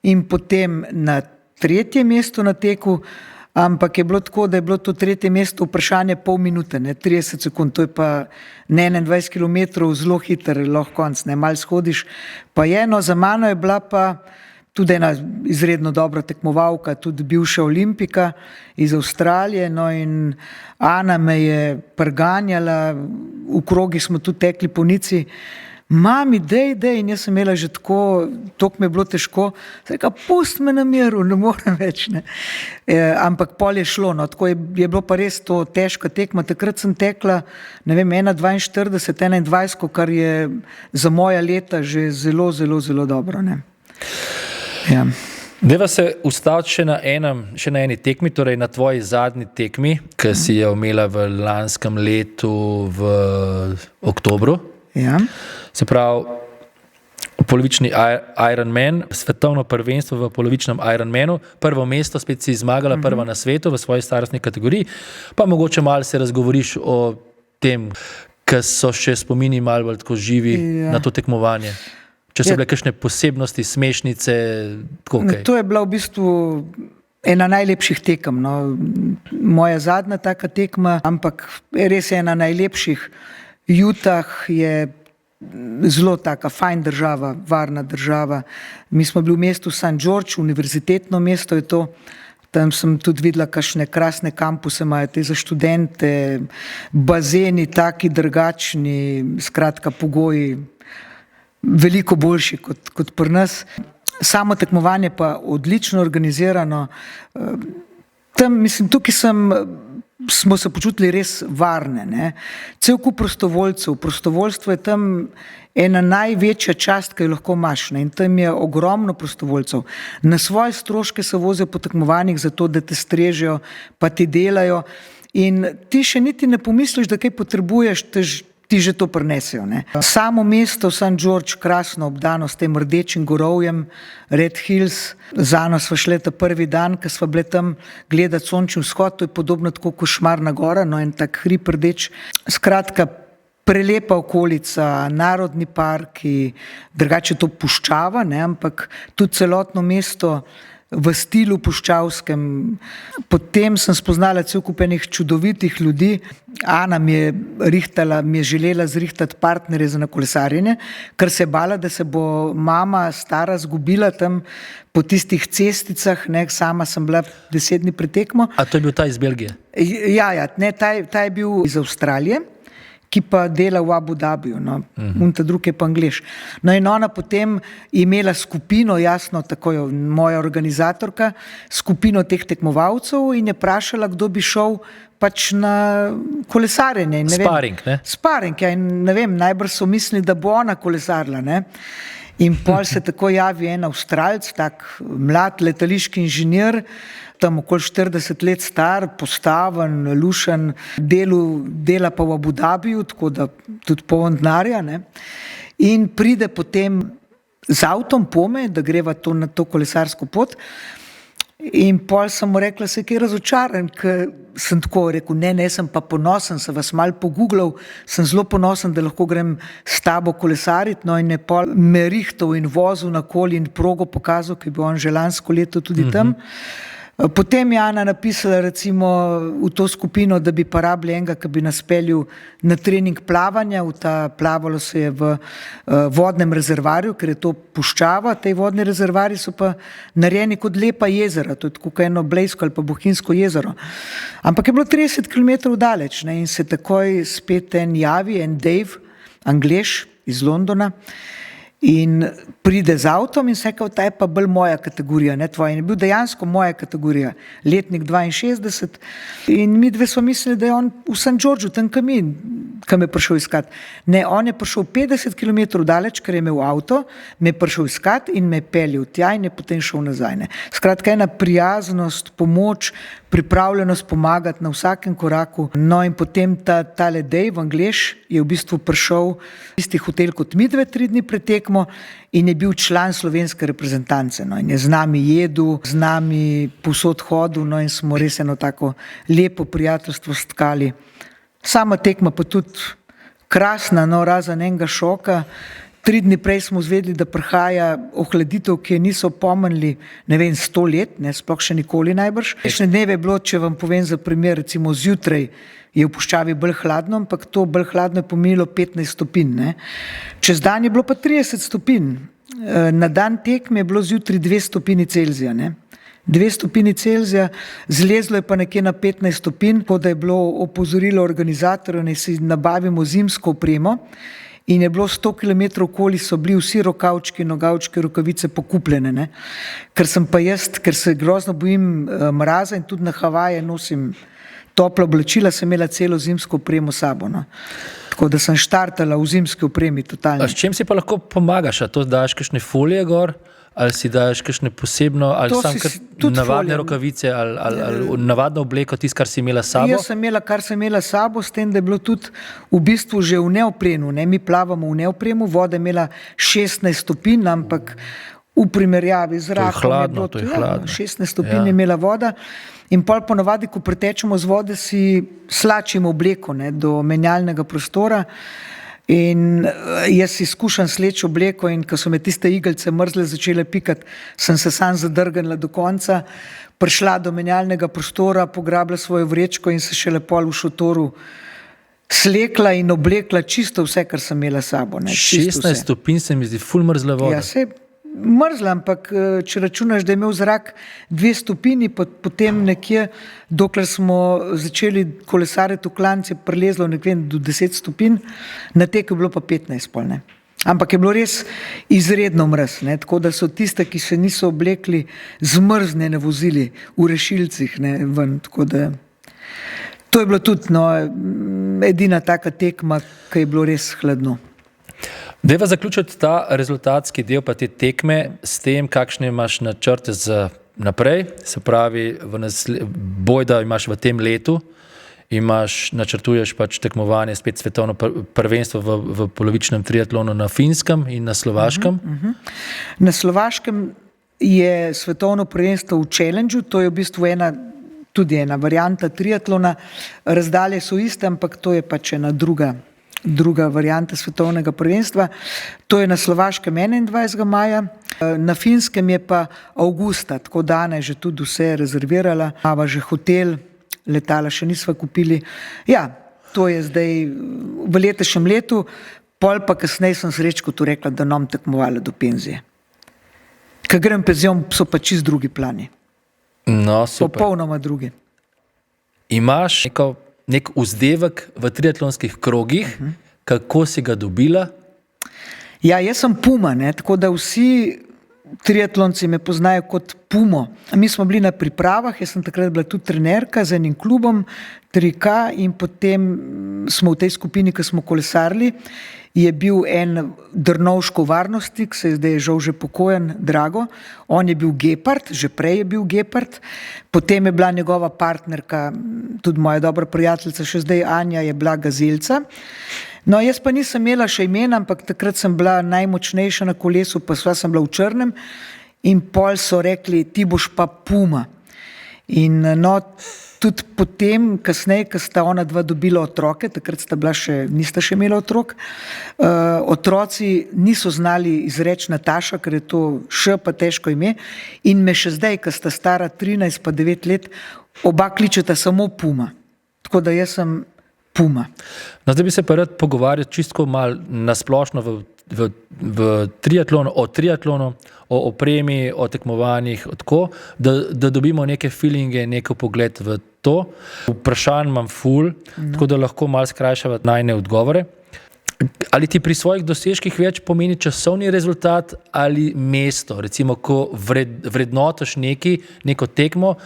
in potem na 3. mesto na teku, ampak je bilo tako, da je bilo to 3. mesto vprašanje pol minute, ne, 30 sekund, to je pa ne 21 km, zelo hiter, lahko konc, ne, malo shodiš. Pa eno, za mano je bila pa tudi ena izredno dobra tekmovalka, tudi bivša olimpika iz Avstralije, no in Ana me je preganjala, v krogih smo tudi tekli po Nici, mami, dej, in jaz sem imela že tako, toliko mi je bilo težko, sem rekla, pusti me na miru, ne morem več, ne. Ampak pol je šlo, no, tako je bilo pa res to težka tekma, takrat sem tekla, ne vem, 1:42, 21, kar je za moja leta že zelo, zelo, zelo dobro, ne. Ja. Deva se ustaviti še na eni tekmi, torej na tvoji zadnji tekmi, ki si jo imela v lanskem letu v oktobru. Ja. Se pravi, polovični Ironman, svetovno prvenstvo v polovičnem Ironmanu, prvo mesto, spet si zmagala, prva na svetu v svoji starostni kategoriji, pa mogoče malo se razgovoriš o tem, ker so še spomini malo bolj tako živi na to tekmovanje. Če so bile kakšne posebnosti, smešnice, tako kaj? To je bila v bistvu ena najlepših tekem, no. Moja zadnja taka tekma, ampak res je ena najlepših. Utah je zelo taka fajn država, varna država. Mi smo bili v mestu St. George, univerzitetno mesto je to. Tam sem tudi videla, kakšne krasne kampuse imajo te za študente, bazeni taki drugačni, skratka pogoji veliko boljši kot pri nas. Samo tekmovanje pa odlično organizirano. Tam, mislim, tukaj smo se počutili res varne, ne. Cel kup prostovoljcev. Prostovoljstvo je tam ena največja čast, ki jo lahko imaš, ne. In tam je ogromno prostovoljcev. Na svoje stroške se vozijo po tekmovanjih zato, da te strežejo, pa ti delajo. In ti še niti ne pomisliš, da kaj potrebuješ, ti že to prinesejo, ne. Samo mesto St. George krasno obdano s tem rdečim gorovjem, Red Hills. Zano sva šle ta prvi dan, ko sva bile tam gledati sončni vzhod, to je podobno tako kot Šmarna gora, no, en tak hrib rdeč. Skratka, prelepa okolica, narodni parki, drugače to puščava, ne, ampak tudi celotno mesto v stilu puščavskem. Potem sem spoznala cel kup enih čudovitih ljudi. Ana mi je želela zrihtati partnerje za kolesarjenje, ker se je bala, da se bo mama stara zgubila tam po tistih cesticah, ne, sama sem bila 10 dni pred tekmo. A to je bil ta iz Belgije? Ja, ne, ta je bil iz Avstralije, ki pa dela v Abu Dhabiju, no, ta drug je pa Anglež. No in ona potem imela skupino, jasno, tako je moja organizatorka, skupino teh tekmovalcev in je vprašala, kdo bi šel pač na kolesarjenje. Sparing, ne? Sparing, ja, in ne vem, najbrž so mislili, da bo ona kolesarila, ne. In pol se tako javi en Avstralec, tak mlad letališki inženir, tam okoli 40 let star, postaven, lušen, dela pa v Abu Dhabiju, tako da tudi poln denarja, ne. In pride potem z avtom pome, da greva na to kolesarsko pot. In pol sem mu rekla, se je kaj razočaran, ker sem tako rekel, ne, sem pa ponosen, sem vas malo pogooglal, sem zelo ponosen, da lahko grem s tabo kolesariti, no in je pol me rihtal in vozil nakoli in progo pokazal, ki je bil on že lansko leto tudi tam. Potem je Ana napisala recimo v to skupino, da bi pa rabili enega, ki bi nas peljal na trening plavanja, plavalo se je v vodnem rezervarju, ker je to puščava, tej vodni rezervarji so pa narejeni kot lepa jezera, to je tako kot eno Blejsko ali pa Bohinjsko jezero. Ampak je bilo 30 km daleč, ne, in se takoj spet en javi, en Dave, Anglež iz Londona, in pride z avtom in se kao, ta je pa bolj moja kategorija, ne tvoja. In je bil dejansko moja kategorija, letnik 62. In mi dve smo mislili, da je on v St. Georgeu, tam kam je prišel iskat. Ne, on je prišel 50 km daleč, ker je imel avto, me je prišel iskat in me je peljal tja in je potem šel nazaj, ne. Skratka, ena prijaznost, pomoč, pripravljenost pomagati na vsakem koraku. No in potem tale Dave, Anglež, je v bistvu prišel v isti hotel kot mi dve 3 dni pred tekmo in je bil član slovenske reprezentance, no, in je z nami jedel, z nami povsod hodil, no, in smo res eno tako lepo prijateljstvo stkali. Sama tekma pa tudi krasna, no, razen enega šoka. 3 dni prej smo izvedeli, da prihaja ohladitev, ki je niso pomenili, ne vem, 100 let, ne, sploh še nikoli najbrž. Prejšnje dneve je bilo, če vam povem za primer, recimo zjutraj je v puščavi bolj hladno, ampak to bolj hladno je pomenilo 15 stopinj, ne. Čez dan je bilo pa 30 stopinj. Na dan tekme je bilo zjutraj 2 stopinji Celzija, ne. 2 stopinji Celzija, zlezlo je pa nekje na 15 stopinj, tako da je bilo opozorilo organizatorjev, naj si nabavimo zimsko opremo. In je bilo 100 km okoli, so bili vsi rokavčki, nogavčki, rokavice pokupljene, ne. Ker sem pa jaz, ker se grozno bojim mraza in tudi na Havaje nosim topla oblačila, sem imela celo zimsko opremo sabo, no. Tako da sem štartala v zimski opremi totalno. A s čem si pa lahko pomagaš? A to daš kakšne folije gor? Ali si daš kakšne posebno, ali sam navadne rokavice, ali navadno obleko, tisto, kar si imela sabo? Jaz sem imela, kar sem imela sabo, s tem, da je bilo tudi v bistvu že v neopremu, ne, mi plavamo v neopremu, voda je imela 16 stopinj, ampak v primerjavi z zrakom je bilo to je hladno. 16 stopinj je imela voda. In pol ponovadi, ko pretečemo z vode, si slačimo obleko, ne, do menjalnega prostora. In jaz si skušam sleči obleko in ko so me tiste iglice mrzle začele pikati, sem se sam zadrgnila do konca, prišla do menjalnega prostora, pograbila svojo vrečko in se šele pol v šotoru slekla in oblekla čisto vse, kar sem imela s sabo. Ne, 16 stopinj se mi zdi ful mrzla voda. Ja, se mrzla, ampak če računaš, da je imel zrak 2 stopinji, potem nekje, dokler smo začeli kolesariti v Klanci, prelezlo nekje do 10 stopinj, na teku je bilo pa 15 pol, ne. Ampak je bilo res izredno mraz, ne, tako da so tiste, ki se niso oblekli, zmrznjene vozili v rešilcih, ne, ven, tako da to je bilo tudi, no, edina taka tekma, ki je bilo res hladno. Dajva zaključiti ta rezultatski del pa te tekme s tem, kakšne imaš načrte za naprej, se pravi boj, da imaš v tem letu, načrtuješ pač tekmovanje, spet svetovno prvenstvo v polovičnem triatlonu na Finskem in na Slovaškem. Na Slovaškem je svetovno prvenstvo v challengeu, to je v bistvu tudi ena varianta triatlona, razdalje so iste, ampak to je pač ena druga varianta svetovnega prvenstva. To je na Slovaškem 21. maja, na Finskem je pa avgusta, tako da Ana je že tudi vse rezervirala, imava že hotel, letala še nisva kupili. Ja, to je zdaj v letošnjem letu, pol pa kasneje sem Srečku tu rekla, da nam tekmovala do penzije. Ko grem penzion, so pa čist drugi plani. No, super. Popolnoma drugi. Imaš nek vzdevek v triatlonskih krogih, kako si ga dobila? Ja, jaz sem Puma, ne, tako da vsi triatlonci me poznajo kot Pumo. Mi smo bili na pripravah, jaz sem takrat bila tudi trenerka z enim klubom 3K in potem smo v tej skupini, ko smo kolesarili, je bil en Drnovško varnostnik, se je zdaj žal že pokojen, Drago, on je bil Gepard, že prej je bil Gepard, potem je bila njegova partnerka, tudi moja dobra prijateljica, še zdaj Anja, je bila Gazelca. No, jaz pa nisem imela še imena, ampak takrat sem bila najmočnejša na kolesu, pa sva sem bila v črnem in pol so rekli, ti boš pa Puma. In no, tudi potem, kasneje, ko sta ona dva dobila otroke, takrat nista še imela otrok, otroci niso znali izreči Nataša, ker je to Š pa težko ime, in me še zdaj, ko sta stara 13 pa 9 let, oba kličeta samo Puma. Tako da jaz sem Puma. No, zdaj bi se pa rad pogovarjal čisto malo nasplošno v triatlonu, o opremi, o tekmovanjih, tako, da dobimo neke feelinge, neko pogled v to. Vprašanj imam ful, tako da lahko malo skrajšava najne odgovore. Ali ti pri svojih dosežkih več pomeni časovni rezultat ali mesto? Recimo, ko vrednotiš neko tekmo,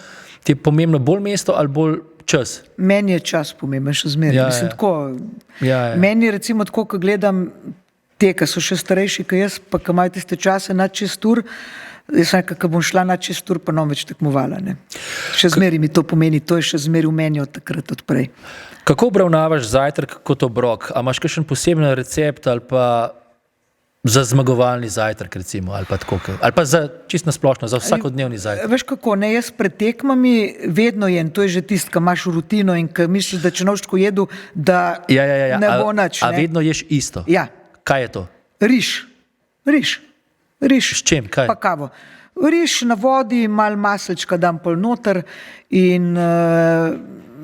ti je pomembno bolj mesto ali bolj čas? Meni je čas pomemben, še zmeraj. Ja, mislim, ja. tako, meni recimo tako, ko gledam te, ki so še starejši, kot jaz, pa ki imajo tiste čase nad 6 ur, jaz sem nekaj, ko bom šla nad 6 ur, pa ne bom več tekmovala. Ne. Še zmeraj mi to pomeni, to je še zmeraj v meni od takrat odprej. Kako obravnavaš zajtrk kot obrok? A imaš kakšen poseben recept ali pa za zmagovalni zajtrk, recimo, ali pa tako, ali pa za čisto nasplošno, za vsakodnevni zajtrk? Veš kako, ne, jaz pred tekmami vedno jem, to je že tisto, ko imaš rutino in ko misliš, da če noš tako jedu, da ne bo nič. A vedno ješ isto? Ja. Kaj je to? Riž. S čem? Kaj? Pa kavo. Riž na vodi, malo maslečka dam pol noter in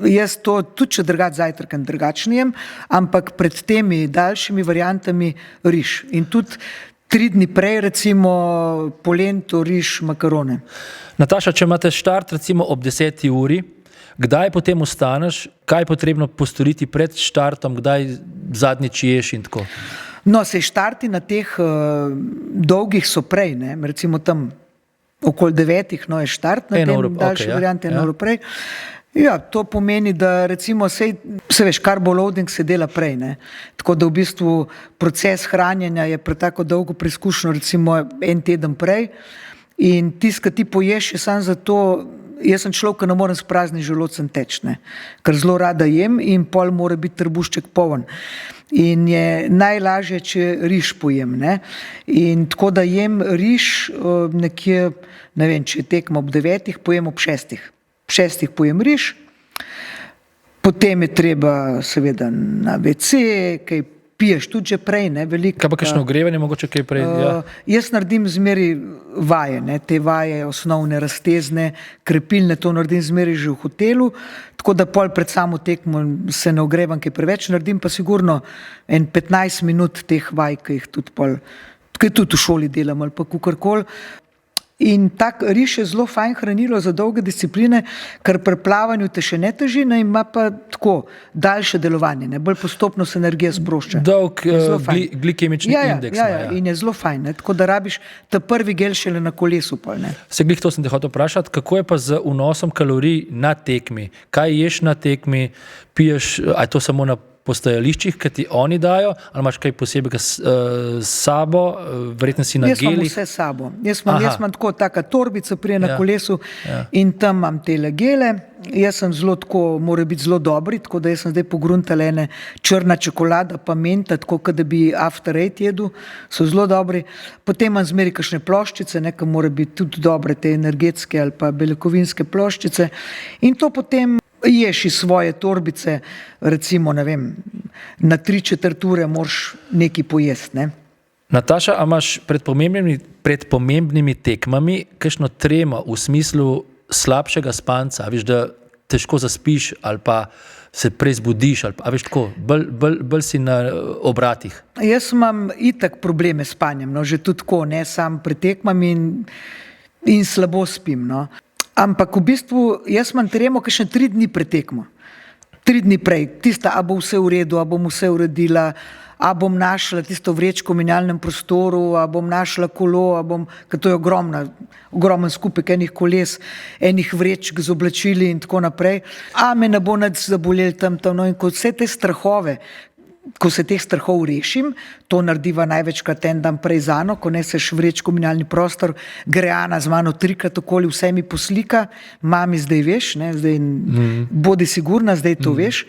jaz to, tudi če zajtrkam drugačen jem, ampak pred temi daljšimi variantami riž. In tudi 3 dni prej, recimo polento, riž, makarone. Nataša, če imate štart recimo ob 10. uri, kdaj potem ustaneš, kaj je potrebno postoriti pred štartom, kdaj zadnjič ješ in tako? No, se štarti na teh dolgih so prej, ne? Recimo tam okoli 9, no je štart na tem daljši varianti, 1 uro prej. Ja, to pomeni, da recimo se veš, carboloading se dela prej, ne? Tako da v bistvu proces hranjenja je tako dolgo preizkušen, recimo 1 teden prej in tisto, kar ti poješ, je samo zato, jaz sem človek, ki ne morem s praznim želodcem teči, ne? Ker zelo rada jem in pol mora biti trebušček poln. In je najlažje, če riž pojem, ne? In tako da jem riž nekje, ne vem, če tekmo ob 9, pojem ob 6. Ob 6 pojem riž, potem je treba seveda na WC, kaj piješ, tudi že prej, ne, veliko. Kaj pa kakšno ogrevanje, mogoče kaj prej? Jaz naredim zmeri vaje, ne, te vaje osnovne, raztezne, krepilne, to naredim zmeri že v hotelu, tako da pol pred samo tekmo se ne ogrevam kaj preveč, naredim pa sigurno 15 minut teh vaj, ki jih tudi pol, ki tudi v šoli delam ali pa kakorkoli. In tak riž je zelo fajn hranilo za dolge discipline, ker pri plavanju te še ne teži, ne, ima pa tako daljše delovanje, ne, bolj postopno se energija sprošča. Dolg glikemični indeks. Ja, in je zelo fajn, ne, tako da rabiš ta prvi gel šele na kolesu. Pol, ne. Se glih to sem te hotel vprašati, kako je pa z vnosom kalorij na tekmi? Kaj ješ na tekmi, piješ, a je to samo na postajališčih, ki ti oni dajo, ali imaš kaj posebej s sabo, verjetno si na gelih? Jaz imam vse s sabo. Jaz imam tako, taka torbica prije na kolesu in tam imam tele gele. Jaz sem zelo tako, mora biti zelo dobri, tako da jaz sem zdaj pogruntala ene črna čokolada pa menta, tako da bi after eight jedel, so zelo dobri. Potem imam zmeri kakšne ploščice, nekaj mora biti tudi dobre, te energetske ali pa beljakovinske ploščice in to potem ješ iz svoje torbice, recimo, ne vem, na 3/4 ure moraš nekaj pojesti, ne. Nataša, a imaš pred pomembnimi tekmami kakšno tremo v smislu slabšega spanca, veš, da težko zaspiš ali pa se prej zbudiš, ali pa, a veš tako, bolj si na obratih? Jaz imam itak probleme s spanjem, no, že tudi tako, ne, sam pred tekmami in slabo spim, no. Ampak v bistvu jaz imam tremo kakšne 3 dni pred tekmo. 3 dni prej, tista, a bo vse v redu, a bom vse uredila, a bom našla tisto vrečko v menjalnem prostoru, a bom našla kolo, ker to je ogromen skupek enih koles, enih vrečk z oblačili in tako naprej. A me ne bo nič zabolel tam, no, in ko vse te strahove, ko se teh strahov rešim, to narediva največkrat en dan prej z Ano, ko neseš vrečko v menjalni prostor, gre Ana z mano 3-krat okoli, vse mi poslika, mami, zdaj veš, ne, zdaj bodi sigurna, zdaj to veš.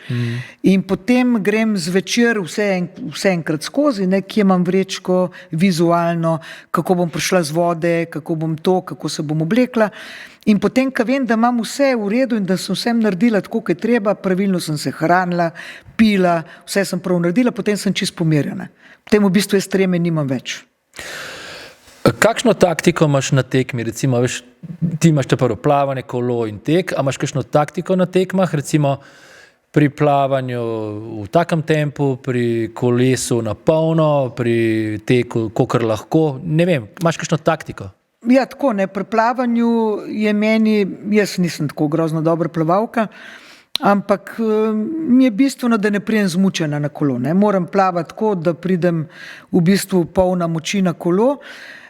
In potem grem zvečer vse enkrat skozi, ne, kje imam vrečko, vizualno, kako bom prišla z vode, kako bom to, kako se bom oblekla. In potem, ko vem, da imam vse v redu in da sem vsem naredila tako, kot je treba, pravilno sem se hranila, pila, vse sem prav naredila, potem sem čisto pomirjena. Potem v bistvu jaz treme nimam več. Kakšno taktiko imaš na tekmi? Recimo, veš, ti imaš te prvo plavanje, kolo in tek, a imaš kakšno taktiko na tekmah? Recimo pri plavanju v takem tempu, pri kolesu na polno, pri teku, kakor lahko, ne vem, imaš kakšno taktiko? Ja, tako, ne, pri plavanju je meni, jaz nisem tako grozno dobra plavalka, ampak mi je bistveno, da ne pridem zmučena na kolo, ne. Moram plavati tako, da pridem v bistvu polna moči na kolo.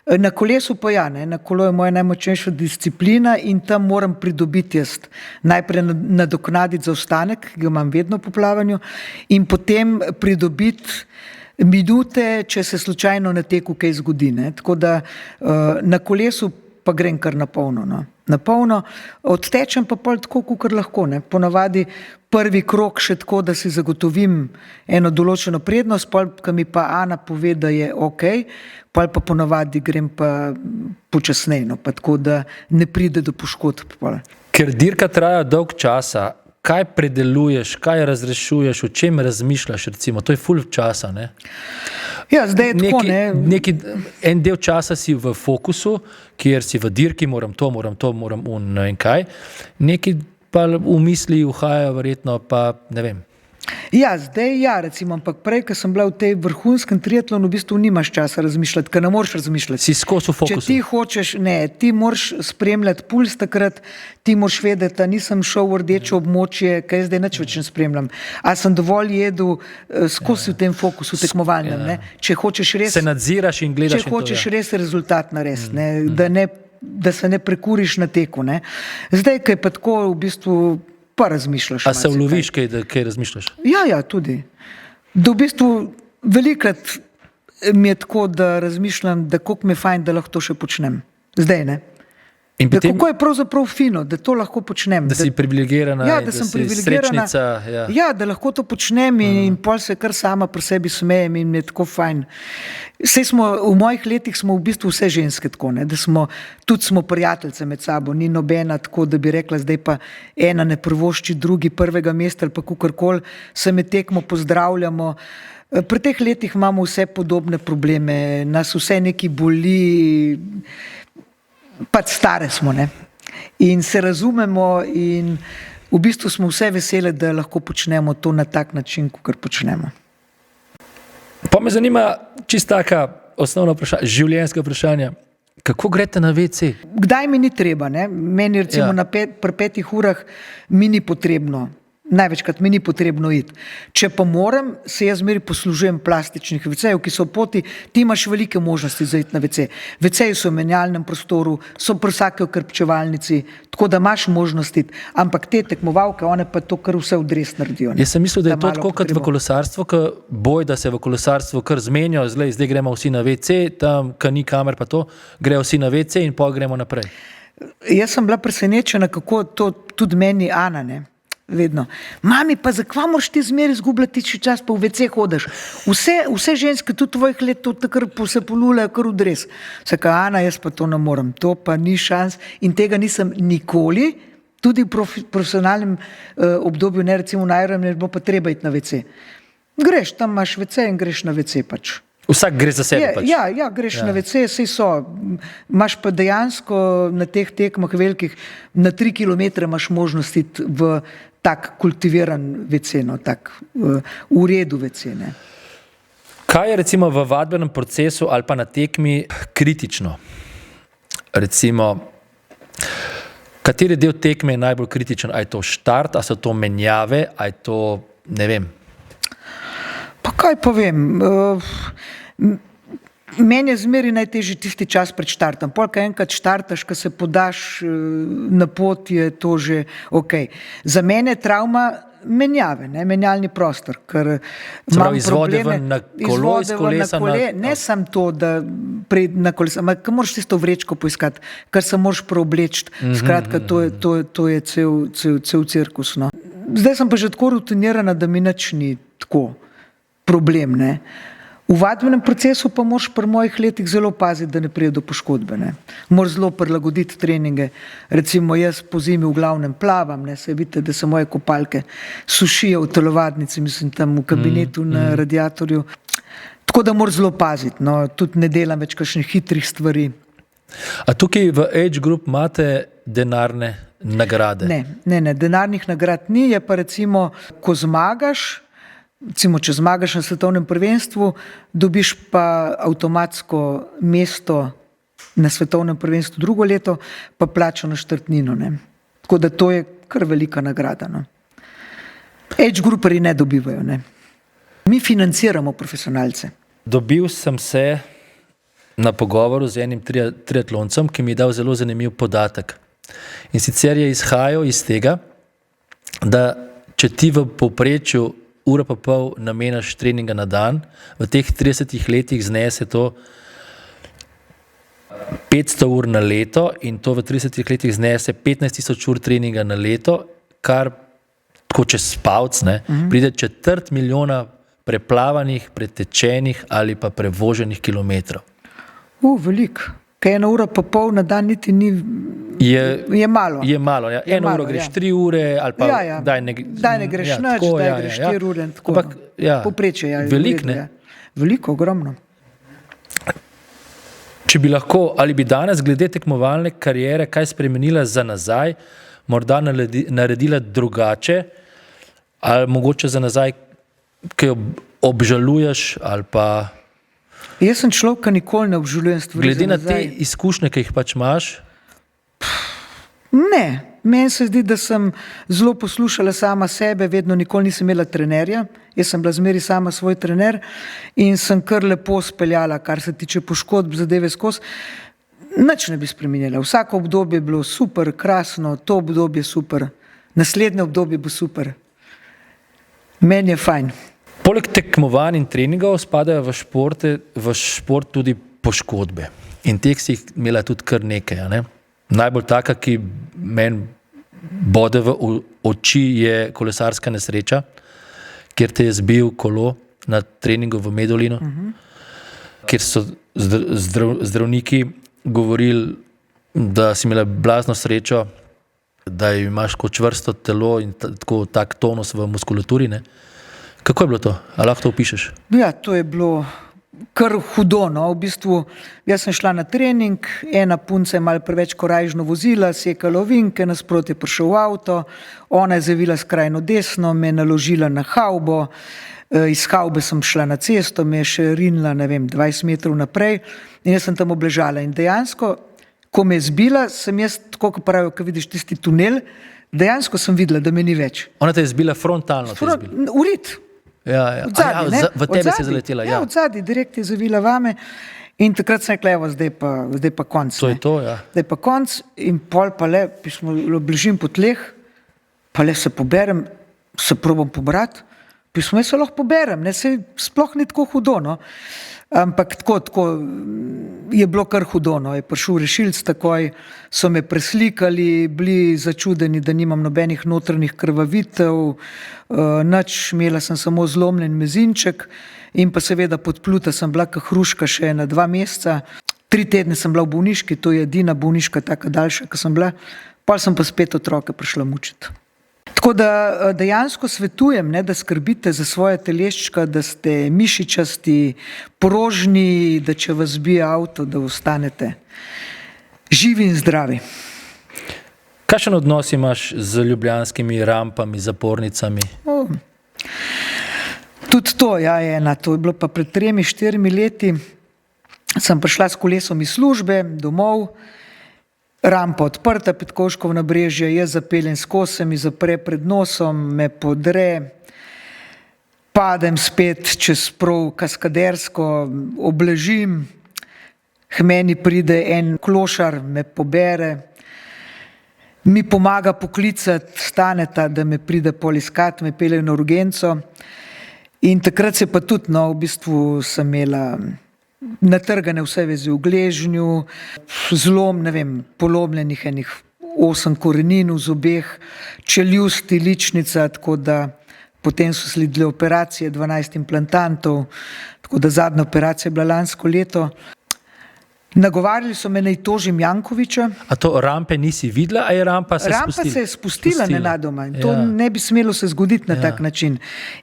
Na kolesu pa ja, ne, na kolo je moja najmočnejša disciplina in tam moram pridobiti jaz. Najprej nadoknaditi zaostanek, ki ga imam vedno po plavanju, in potem pridobiti minute, če se slučajno na teku kaj zgodi, ne. Tako da na kolesu pa grem kar na polno, no. Na polno, odtečem pa pol tako, kakor lahko, ne. Ponavadi prvi krog še tako, da si zagotovim eno določeno prednost, pol, ko mi pa Ana pove, da je okej, pol pa ponavadi grem pa počasneje, no, pa tako, da ne pride do poškodb pol. Ker dirka traja dolg časa, kaj predeluješ, kaj razrešuješ, o čem razmišljaš, recimo, to je ful časa, ne? Ja, zdaj je tako, ne. En del časa si v fokusu, kjer si v dirki, moram to, ne vem kaj. Neki pa v misli uhajajo verjetno pa, ne vem. Ja, zdaj ja, recimo, ampak prej, ko sem bila v tej vrhunskem triatlonu, v bistvu nimaš časa razmišljati, ker ne moreš razmišljati. Si skozi v fokusu. Če ti hočeš, ne, ti moraš spremljati puls takrat, ti moraš vedeti, da nisem šel v rdečo območje, kaj zdaj nič več ne spremljam. A sem dovolj jedel skozi v tem fokusu tekmovalnem, ne. Če hočeš res... Se nadziraš in gledaš in to, če hočeš res rezultat narediti, ne, da se ne prekuriš na teku, ne. Zdaj, ko je pa tako v bistvu pa razmišljaš. A se uloviš, kaj razmišljaš? Ja, tudi. Da v bistvu velikrat mi je tako, da razmišljam, da koliko mi je fajn, da lahko to še počnem. Zdaj, ne. In potem, kako je pravzaprav fino, da to lahko počnem. Da si privilegirana, ja, da sem si srečnica. Ja, da lahko to počnem in pol se kar sama pri sebi smejem in mi je tako fajn. V mojih letih smo v bistvu vse ženske tako, ne, da tudi smo prijateljice med sabo, ni nobena tako, da bi rekla, zdaj pa ena ne prvošči drugi prvega mesta ali pa kakorkoli, se med tekmo pozdravljamo. Pri teh letih imamo vse podobne probleme, nas vse nekaj boli, pač stare smo, ne. In se razumemo in v bistvu smo vse vesele, da lahko počnemo to na tak način, kakor počnemo. Pa me zanima čisto taka osnovna vprašanja, življenjska vprašanja. Kako greste na WC? Kdaj mi ni treba, ne? Meni recimo pri 5 urah mi ni potrebno. Največkrat mi ni potrebno iti. Če pa moram, se jaz zmeri poslužujem plastičnih WC-jev, ki so poti, ti imaš velike možnosti za iti na WC. WC-ji so v menjalnem prostoru, so pri vsake okrepčevalnici, tako da imaš možnost iti. Ampak te tekmovalke, one pa to kar vse v dres naredijo. Jaz sem mislil, da je to tako kot v kolesarstvu, boj, da se v kolesarstvu kar zmenijo, zdaj gremo vsi na WC, tam, ko ni kamer pa to, grejo vsi na WC in pa gremo naprej. Jaz sem bila presenečena, kako to tudi meni Ana, ne? Vedno. Mami, pa zakaj moraš ti zmeri izgubljati čas, pa v WC hodiš? Vse ženske, tudi tvojih let, to takrat se polulajo kar v dres. Saka, Ana, jaz pa to ne morem, to pa ni šans in tega nisem nikoli, tudi v profesionalnem obdobju, ne recimo na Ironmanu, bo pa treba iti na WC. Greš, tam imaš WC in greš na WC pač. Vsak gre za sebe pač. Ja, greš na WC, sej so. Imaš pa dejansko na teh tekmah velikih, na 3 kilometre imaš možnost iti v tak kultiviran WC, no, tak v redu WC, ne. Kaj je recimo v vadbenem procesu ali pa na tekmi kritično? Recimo, kateri del tekme je najbolj kritičen? A je to štart, a so to menjave, a je to, ne vem. Pa kaj povem, meni je zmeri najtežji tisti čas pred štartom. Pol, ko enkrat štartaš, ko se podaš na pot, je to že ok. Za mene je travma menjave, ne, menjalni prostor, ker imam probleme. Na kolo, iz kolesa ne samo to, da na kolesa, ampak moraš tisto vrečko poiskati, kar se moraš preobleči. Skratka, to je cel cirkus, no. Zdaj sem pa že tako rutinirana, da mi nič ni tako problem, ne. V vadbenem procesu pa moraš pri mojih letih zelo paziti, da ne pride do poškodbe, ne. Moraš zelo prilagoditi treninge. Recimo jaz po zimi v glavnem plavam, ne, se vidite, da se moje kopalke sušijo v telovadnici, mislim tam v kabinetu na radiatorju. Tako da moraš zelo paziti, no, tudi ne delam več kakšnih hitrih stvari. A tukaj v Age Group imate denarne nagrade? Ne, denarnih nagrad ni, je pa recimo, ko zmagaš, recimo, če zmagaš na svetovnem prvenstvu, dobiš pa avtomatsko mesto na svetovnem prvenstvu drugo leto, pa plačano štartnino, ne. Tako da to je kar velika nagrada, no. Age grouperji ne dobivajo, ne. Mi financiramo profesionalce. Dobil sem se na pogovoru z enim triatloncem, ki mi je dal zelo zanimiv podatek. In sicer je izhajal iz tega, da če ti v povprečju ura pa pol namenaš treninga na dan, v teh 30 letih znese to 500 ur na leto in to v 30 letih znese 15,000 ur treninga na leto, kar tako čez palc, ne, pride 250,000 preplavanih, pretečenih ali pa prevoženih kilometrov. Veliko. Kaj 1 ura pa pol na dan niti ni, je malo. Je malo, ja. 1 uro greš 3 ure ali pa daj ne greš nič, daj greš 4 ure. Ampak, poprečje, veliko, ne? Veliko, ogromno. Če bi lahko, ali bi danes glede tekmovalne kariere kaj spremenila za nazaj, morda naredila drugače, ali mogoče za nazaj, ki jo obžaluješ ali pa... Jaz sem človek, ki nikoli ne obžalujem stvari. Glede na te izkušnje, ki jih pač imaš? Ne, meni se zdi, da sem zelo poslušala sama sebe, vedno nikoli nisem imela trenerja, jaz sem bila zmeri sama svoj trener in sem kar lepo speljala, kar se tiče poškodb, zadeve skozi. Nič ne bi spremenila. Vsako obdobje je bilo super, krasno, to obdobje super, naslednje obdobje bo super. Meni je fajn. Poleg tekmovanj in treningov spadajo v šport tudi poškodbe. In teh si imela tudi kar nekaj, ne? Najbolj taka, ki meni bode v oči, je kolesarska nesreča, kjer te je zbil kolo na treningu v Medulinu, kjer so zdravniki govorili, da si imela blazno srečo, da imaš kot čvrsto telo in tak tonus v muskulaturi, ne? Kako je bilo to? A lahko to opišeš? Ja, to je bilo kar hudo. No. V bistvu, jaz sem šla na trening, ena punca je malo preveč korajžno vozila, sekala ovinke, nasproti je prišel avto, ona je zavila skrajno desno, me naložila na havbo, iz havbe sem šla na cesto, me je še rinila, 20 metrov naprej in jaz sem tam obležala. In dejansko, ko me je zbila, sem jaz, tako kot pravijo, ko vidiš tisti tunel, dejansko sem videla, da me ni več. Ona te je zbila frontalno? Urit. Ja. Odzadi, V tebe se je zaletela. Ja, odzadi, direkt je zavila vame in takrat sem rekla, evo, zdaj pa konc. To je to, ja. Zdaj pa konc in pol pa le, ležim po tleh, pa le se poberem, se probam pobrati, jaz se lahko poberem, se sploh ni tako hudo, no. Ampak tako je bilo kar hudo, no. Je prišel rešilc takoj, so me preslikali, bili začudeni, da nimam nobenih notranjih krvavitev, nič, imela sem samo zlomljen mezinček in pa seveda podpluta sem bila kot hruška še na 2 meseca. 3 tedne sem bila v bolniški, to je edina bolniška taka daljša, ko sem bila, pol sem pa spet otroke prišla mučiti. Tako da dejansko svetujem, da skrbite za svoje teleščka, da ste mišičasti, prožni, da če vas zbije avto, da ostanete živi in zdravi. Kakšen odnos imaš z ljubljanskimi rampami, zapornicami? Tudi to, ja, to je bilo pa pred 3-4 leti. Sem prišla s kolesom iz službe domov, rampa odprta, Petkovškovo nabrežje, jaz zapeljem skozi, se mi zapre pred nosom, me podre, padem spet čez prav kaskadersko, obležim, k meni pride en klošar, me pobere, mi pomaga poklicati Staneta, da me pride pol iskat, me peljejo na urgenco in takrat se pa tudi, v bistvu sem imela natrgane vse vezi v gležnju, zlom, polomljenih enih 8 korenin v zobeh, čeljusti, ličnica, tako da potem so sledile operacije, 12 implantantov, tako da zadnja operacija je bila lansko leto. Nagovarjali so me, naj tožim Jankoviča. A to rampe nisi videla, a je rampa se spustila? Rampa se je spustila nenadoma in to ne bi smelo se zgoditi na tak način.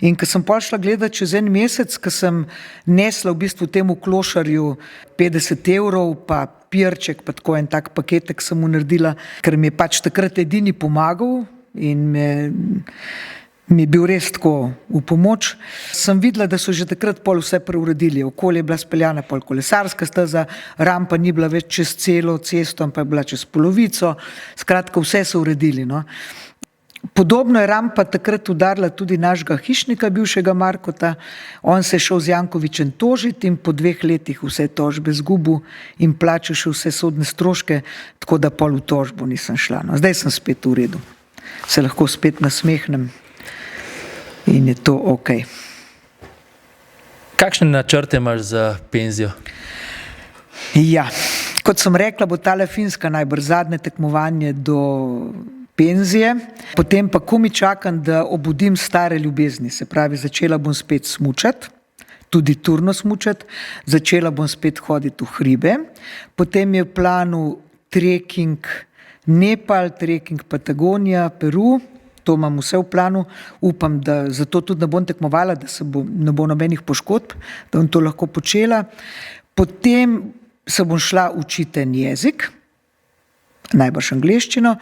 In ko sem šla gledati čez 1 mesec, ko sem nesla v bistvu temu klošarju 50 evrov, pa pirček, pa tako en tak paketek sem mu naredila, ker mi je pač takrat edini pomagal in mi je bil res tako v pomoč. Sem videla, da so že takrat pol vse preuredili. Okoli je bila speljana pol kolesarska steza, rampa ni bila več čez celo cesto, ampak je bila čez polovico. Skratka, vse so uredili. No. Podobno je rampa takrat udarila tudi našega hišnika, bivšega Markota. On se je šel z Jankovičem tožiti in po 2 letih vse tožbe zgubil in plačal še vse sodne stroške, tako da pol v tožbo nisem šla. No. Zdaj sem spet v redu. Se lahko spet nasmehnem. In je to ok. Kakšne načrte imaš za penzijo? Ja, kot sem rekla, bo tale Finska najbrž zadnje tekmovanje do penzije. Potem pa komi čakam, da obudim stare ljubezni. Se pravi, začela bom spet smučati, tudi turno smučati, začela bom spet hoditi v hribe. Potem je v planu trekking Nepal, trekking Patagonija, Peru. To imam vse v planu, upam, da zato tudi ne bom tekmovala, da ne bo nobenih poškodb, da bom to lahko počela. Potem se bom šla učiti en jezik, najbrž angleščino,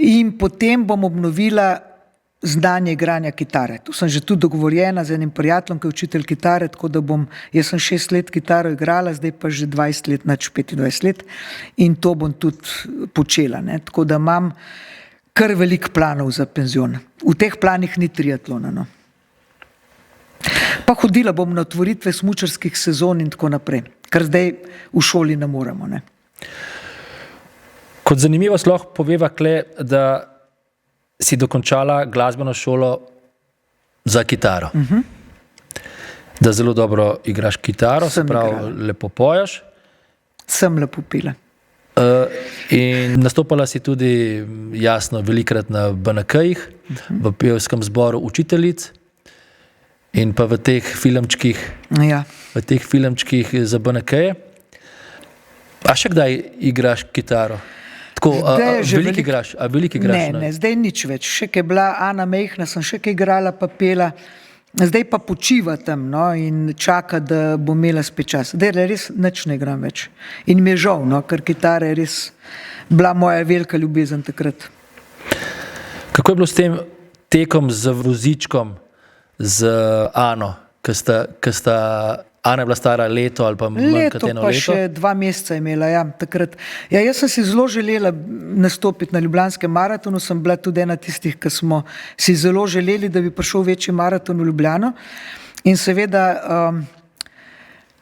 in potem bom obnovila znanje igranja kitare. Tu sem že tudi dogovorjena z enim prijateljem, ki je učitelj kitare, tako da jaz sem 6 let kitaro igrala, zdaj pa že 20 let, 25 let in to bom tudi počela. Tako da imam kar velik planov za penzion. V teh planih ni triatlona. No. Pa hodila bom na otvoritve smučarskih sezon in tako naprej, kar zdaj v šoli ne moremo. Ne. Kot zanimivost lahko poveva, da si dokončala glasbeno šolo za kitaro. Da zelo dobro igraš kitaro, se pravi, lepo pojaš. Sem lepo pila. In nastopala si tudi, jasno, velikrat na BNK-jih, v pevskem zboru učiteljic in pa v teh filmčkih, za BNK-je. A še kdaj igraš kitaro? Tako, veliko igraš? Ne, zdaj nič več. Še kaj je bila Ana Mejhna, sem še kaj igrala pa pela, Zdaj pa počiva tam, no, in čaka, da bo imela spet čas. Zdaj res nič ne igram več. In mi je žal, no, ker kitara je res bila moja velika ljubezen takrat. Kako je bilo s tem tekom z vozičkom z Ano, ko sta Ana je bila stara leto ali pa manj kot eno leto? Leto pa še 2 meseca imela, ja, takrat. Ja, jaz sem si zelo želela nastopiti na Ljubljanskem maratonu, sem bila tudi ena tistih, ki smo si zelo želeli, da bi prišel večji maraton v Ljubljano. In seveda,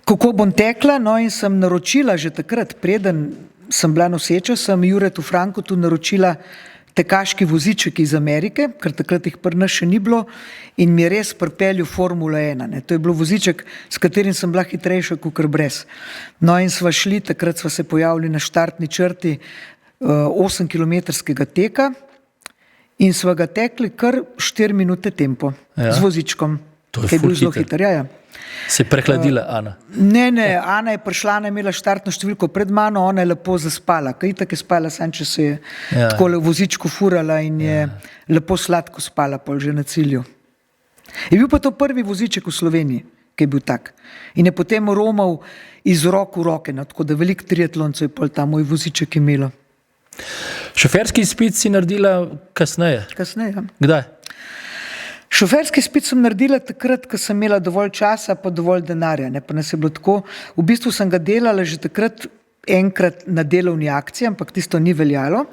kako bom tekla, no, in sem naročila že takrat, preden sem bila noseča, sem Juretu Franku tu naročila tekaški voziček iz Amerike, ker takrat jih pri nas še ni bilo, in mi je res pripeljal Formula 1. Ne. To je bil voziček, s katerim sem bila hitrejša kakor brez. No, in sva šli, takrat sva se pojavili na štartni črti 8-kilometrskega teka in sva ga tekli kar 4 minute tempo, z vozičkom, To je ki je bil ful zelo hiter. hiter. Ja, ja. Se je prehladila Ana? Ne, Ana je prišla, ona je imela štartno številko pred mano, ona je lepo zaspala, ker itak je spala, sam če se je takole v vozičku furala in je lepo sladko spala pol že na cilju. Je bil pa to prvi voziček v Sloveniji, ki je bil tak. In je potem romal iz rok v roke, no, tako da veliko triatloncev je pol ta moj voziček imelo. Šoferski izpit si naredila kasneje? Kasneje, ja. Kdaj? Šoferski izpit sem naredila takrat, ko sem imela dovolj časa pa dovolj denarja. Ne? Pa nas je bilo tako, v bistvu sem ga delala že takrat enkrat na delovni akciji, ampak tisto ni veljalo.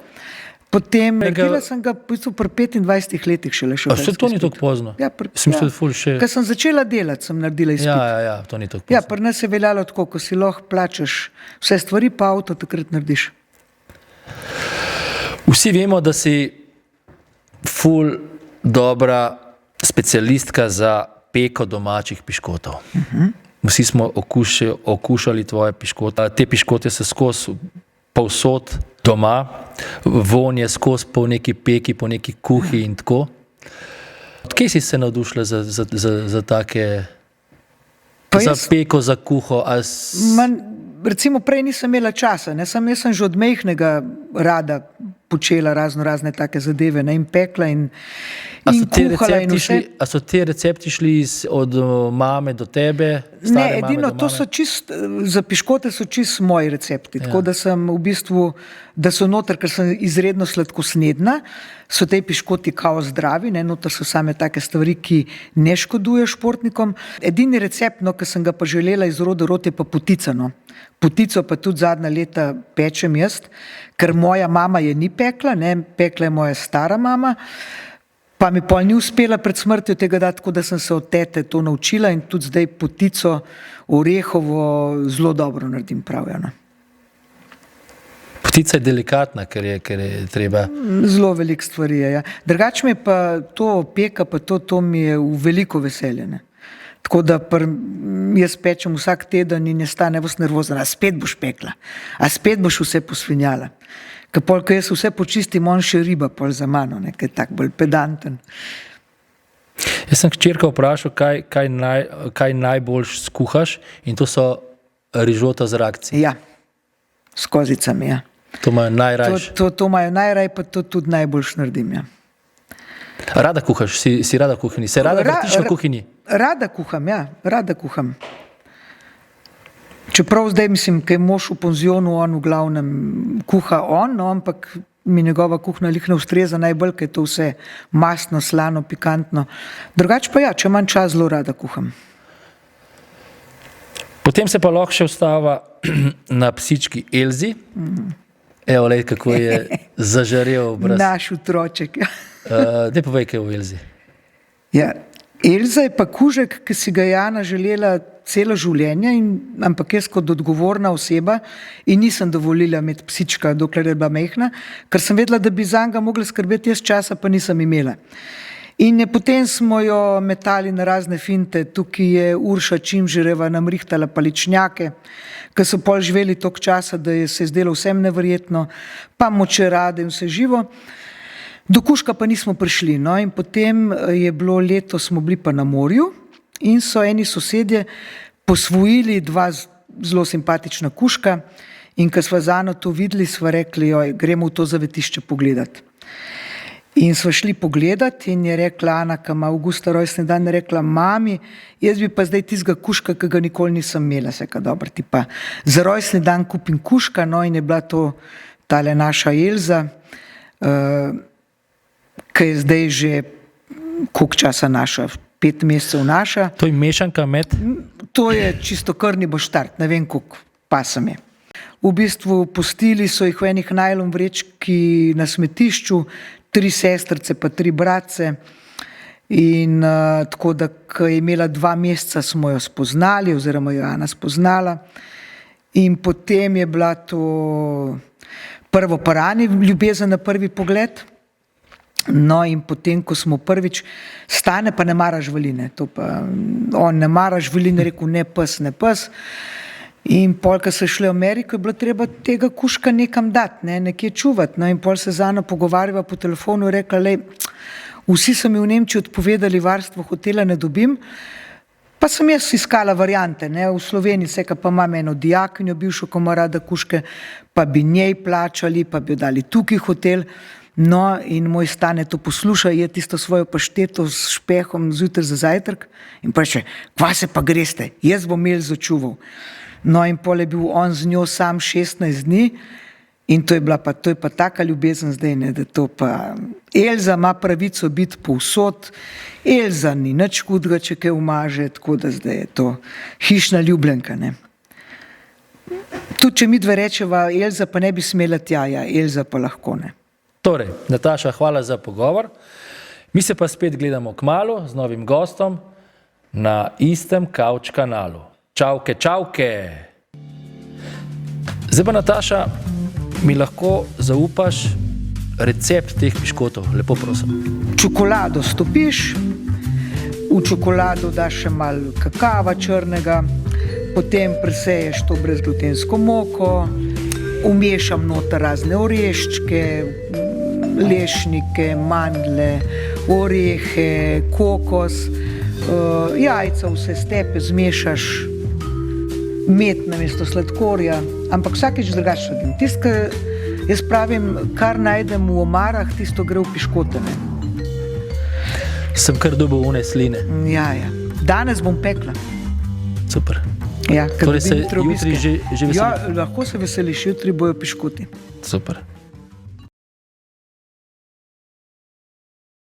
Potem naredila sem ga v bistvu pri 25 letih šele šoferski izpit. To ni izpit. tako pozno? Ja, Ko sem začela delati, sem naredila izpit. Ja, to ni tako pozno. Ja, pri nas je veljalo tako, ko si lahko plačaš vse stvari, pa avto takrat narediš. Vsi vemo, da si ful dobra specialistka za peko domačih piškotov. Vsi smo okušali tvoje piškote. Te piškote so skozi povsod doma, vonje skozi po neki peki, po neki kuhi in tako. Odkje si se navdušila za take, za peko, za kuho? Recimo prej nisem imela časa, ne? Jaz sem že od majhnega rada počela razne take zadeve, ne? In pekla in kuhala in vse. A so te recepti šli od mame do tebe? Ne, edino to so za piškote so čist moji recepti, tako da sem v bistvu, da so noter, ker sem izredno sladkosnedna, so te piškoti kao zdravi, ne, noter so same take stvari, ki ne škoduje športnikom. Edini recept, no, ki sem ga pa želela iz roda rod, je pa potica, no. Potico pa tudi zadnja leta pečem jaz, ker moja mama je ni pekla, ne, pekla je moja stara mama, pa mi pol ni uspela pred smrtjo tega dati, tako da sem se od tete to naučila in tudi zdaj potico orehovo zelo dobro naredim pravjano. Potica je delikatna, ker je treba... Zelo veliko stvari je, ja. Drugače mi pa to peka, pa to mi je v veliko veselje, ne. Tako da jaz pečem vsak teden in je stane vas nervozna, a spet boš pekla, a spet boš vse posvinjala. Ker pol, ko jaz vse počistim, on še riba pol za mano, ne, ker je tak bolj pedanten. Jaz sem hčerka vprašal, kaj najboljš skuhaš in to so rižota z rakci. Ja, s kozicami, ja. To imajo najrajš. To imajo najraj, pa to tudi najboljš naredim, ja. Rada kuhaš, si rada v kuhinji, se rada vrtiš v kuhinji? Rada kuham, ja, rada kuham. Čeprav zdaj mislim, kaj mož v penzionu, on v glavnem kuha on, no, ampak mi njegova kuhna lih ne ustreza najbolj, ker je to vse mastno, slano, pikantno. Drugače pa ja, če imam čas, zelo rada kuham. Potem se pa lahko še ustava na psički Elzi. Evo, lej, kako je zažarel obraz. Naš otroček. Daj povej, kaj je v Elzi. Ja, Elza je pa kužek, ki si ga Jana želela celo življenje, ampak jaz kot odgovorna oseba in nisem dovolila imeti psička, dokler je bila mehna, ker sem vedela, da bi zanj mogla skrbeti jaz časa, pa nisem imela. In potem smo jo metali na razne finte, tukaj je Urša Čimžireva nam rihtala paličnjake, ki so pol živeli toliko časa, da je se zdelo vsem neverjetno, pa močerade in vse živo. Do kužka pa nismo prišli, no, in potem je bilo leto, smo bili pa na morju in so eni sosedje posvojili 2 zelo simpatična kužka in ko sva z Ano to videli, sva rekli, joj, gremo v to zavetišče pogledati. In sva šli pogledat in je rekla Ana, ki ima avgusta rojstni dan, je rekla, mami, jaz bi pa zdaj tistega kužka, ki ga nikoli nisem imela. Seka, dobro, ti pa za rojstni dan kupim kužka, no in je bila to tale naša Elza, ki je zdaj že koliko časa naša, 5 mesecev naša. To je mešanka med? To je čistokrvni boštart, ne vem koliko pasem je. V bistvu pustili so jih v enih najlon vrečki na smetišču, 3 sestrice pa 3 bratce in tako da, ko je imela 2 meseca, smo jo spoznali oziroma jo Ana spoznala in potem je bila to prvo pa rani ljubezen na prvi pogled. No in potem, ko smo prvič, Stane pa ne mara živaline, to pa on ne mara živaline, rekel ne pes, ne pes. In pol, ko so šli v Ameriko, je bilo treba tega kužka nekam dati, nekje čuvati. No in pol se z Ano pogovarjava po telefonu in rekla, lej, vsi so mi v Nemčiji odpovedali varstvo, hotela ne dobim, pa sem jaz iskala variante, v Sloveniji seka pa imam eno dijakinjo, bivšo, ko ima rada kužke, pa bi njej plačali, pa bi jo dali tukaj hotel. No in moj Stane to posluša, je tisto svojo pašteto s špehom zjutraj za zajtrk in pa še, kva se pa greste, jaz bom Elzo čuval. No in pol je bil on z njo sam 16 dni in to je pa taka ljubezen zdaj, da to pa Elza ima pravico biti povsod, Elza ni nič hudega, če kaj umaže, tako da zdaj je to hišna ljubljenka, Tudi, če mi dve rečeva, Elza pa ne bi smela tja, ja, Elza pa lahko, Torej, Nataša, hvala za pogovor. Mi se pa spet gledamo kmalu z novim gostom na istem Kavč kanalu. Čavke, čavke! Zdaj pa, Nataša, mi lahko zaupaš recept teh piškotov, lepo prosim. Čokolado stopiš, v čokolado daš še malo kakava črnega, potem preseješ to brezglutensko moko, umešam noter razne oreščke, lešnike, mandle, orehe, kokos, jajca, vse stepe zmešaš, med namesto sladkorja, ampak vsakeč drugače naredim. Tisto, jaz pravim, kar najdem v omarah, tisto gre v piškote. Sem kar dobil one sline. Ja. Danes bom pekla. Super. Ja, torej se jutri že veseliš? Ja, lahko se veseliš, jutri bojo piškoti. Super.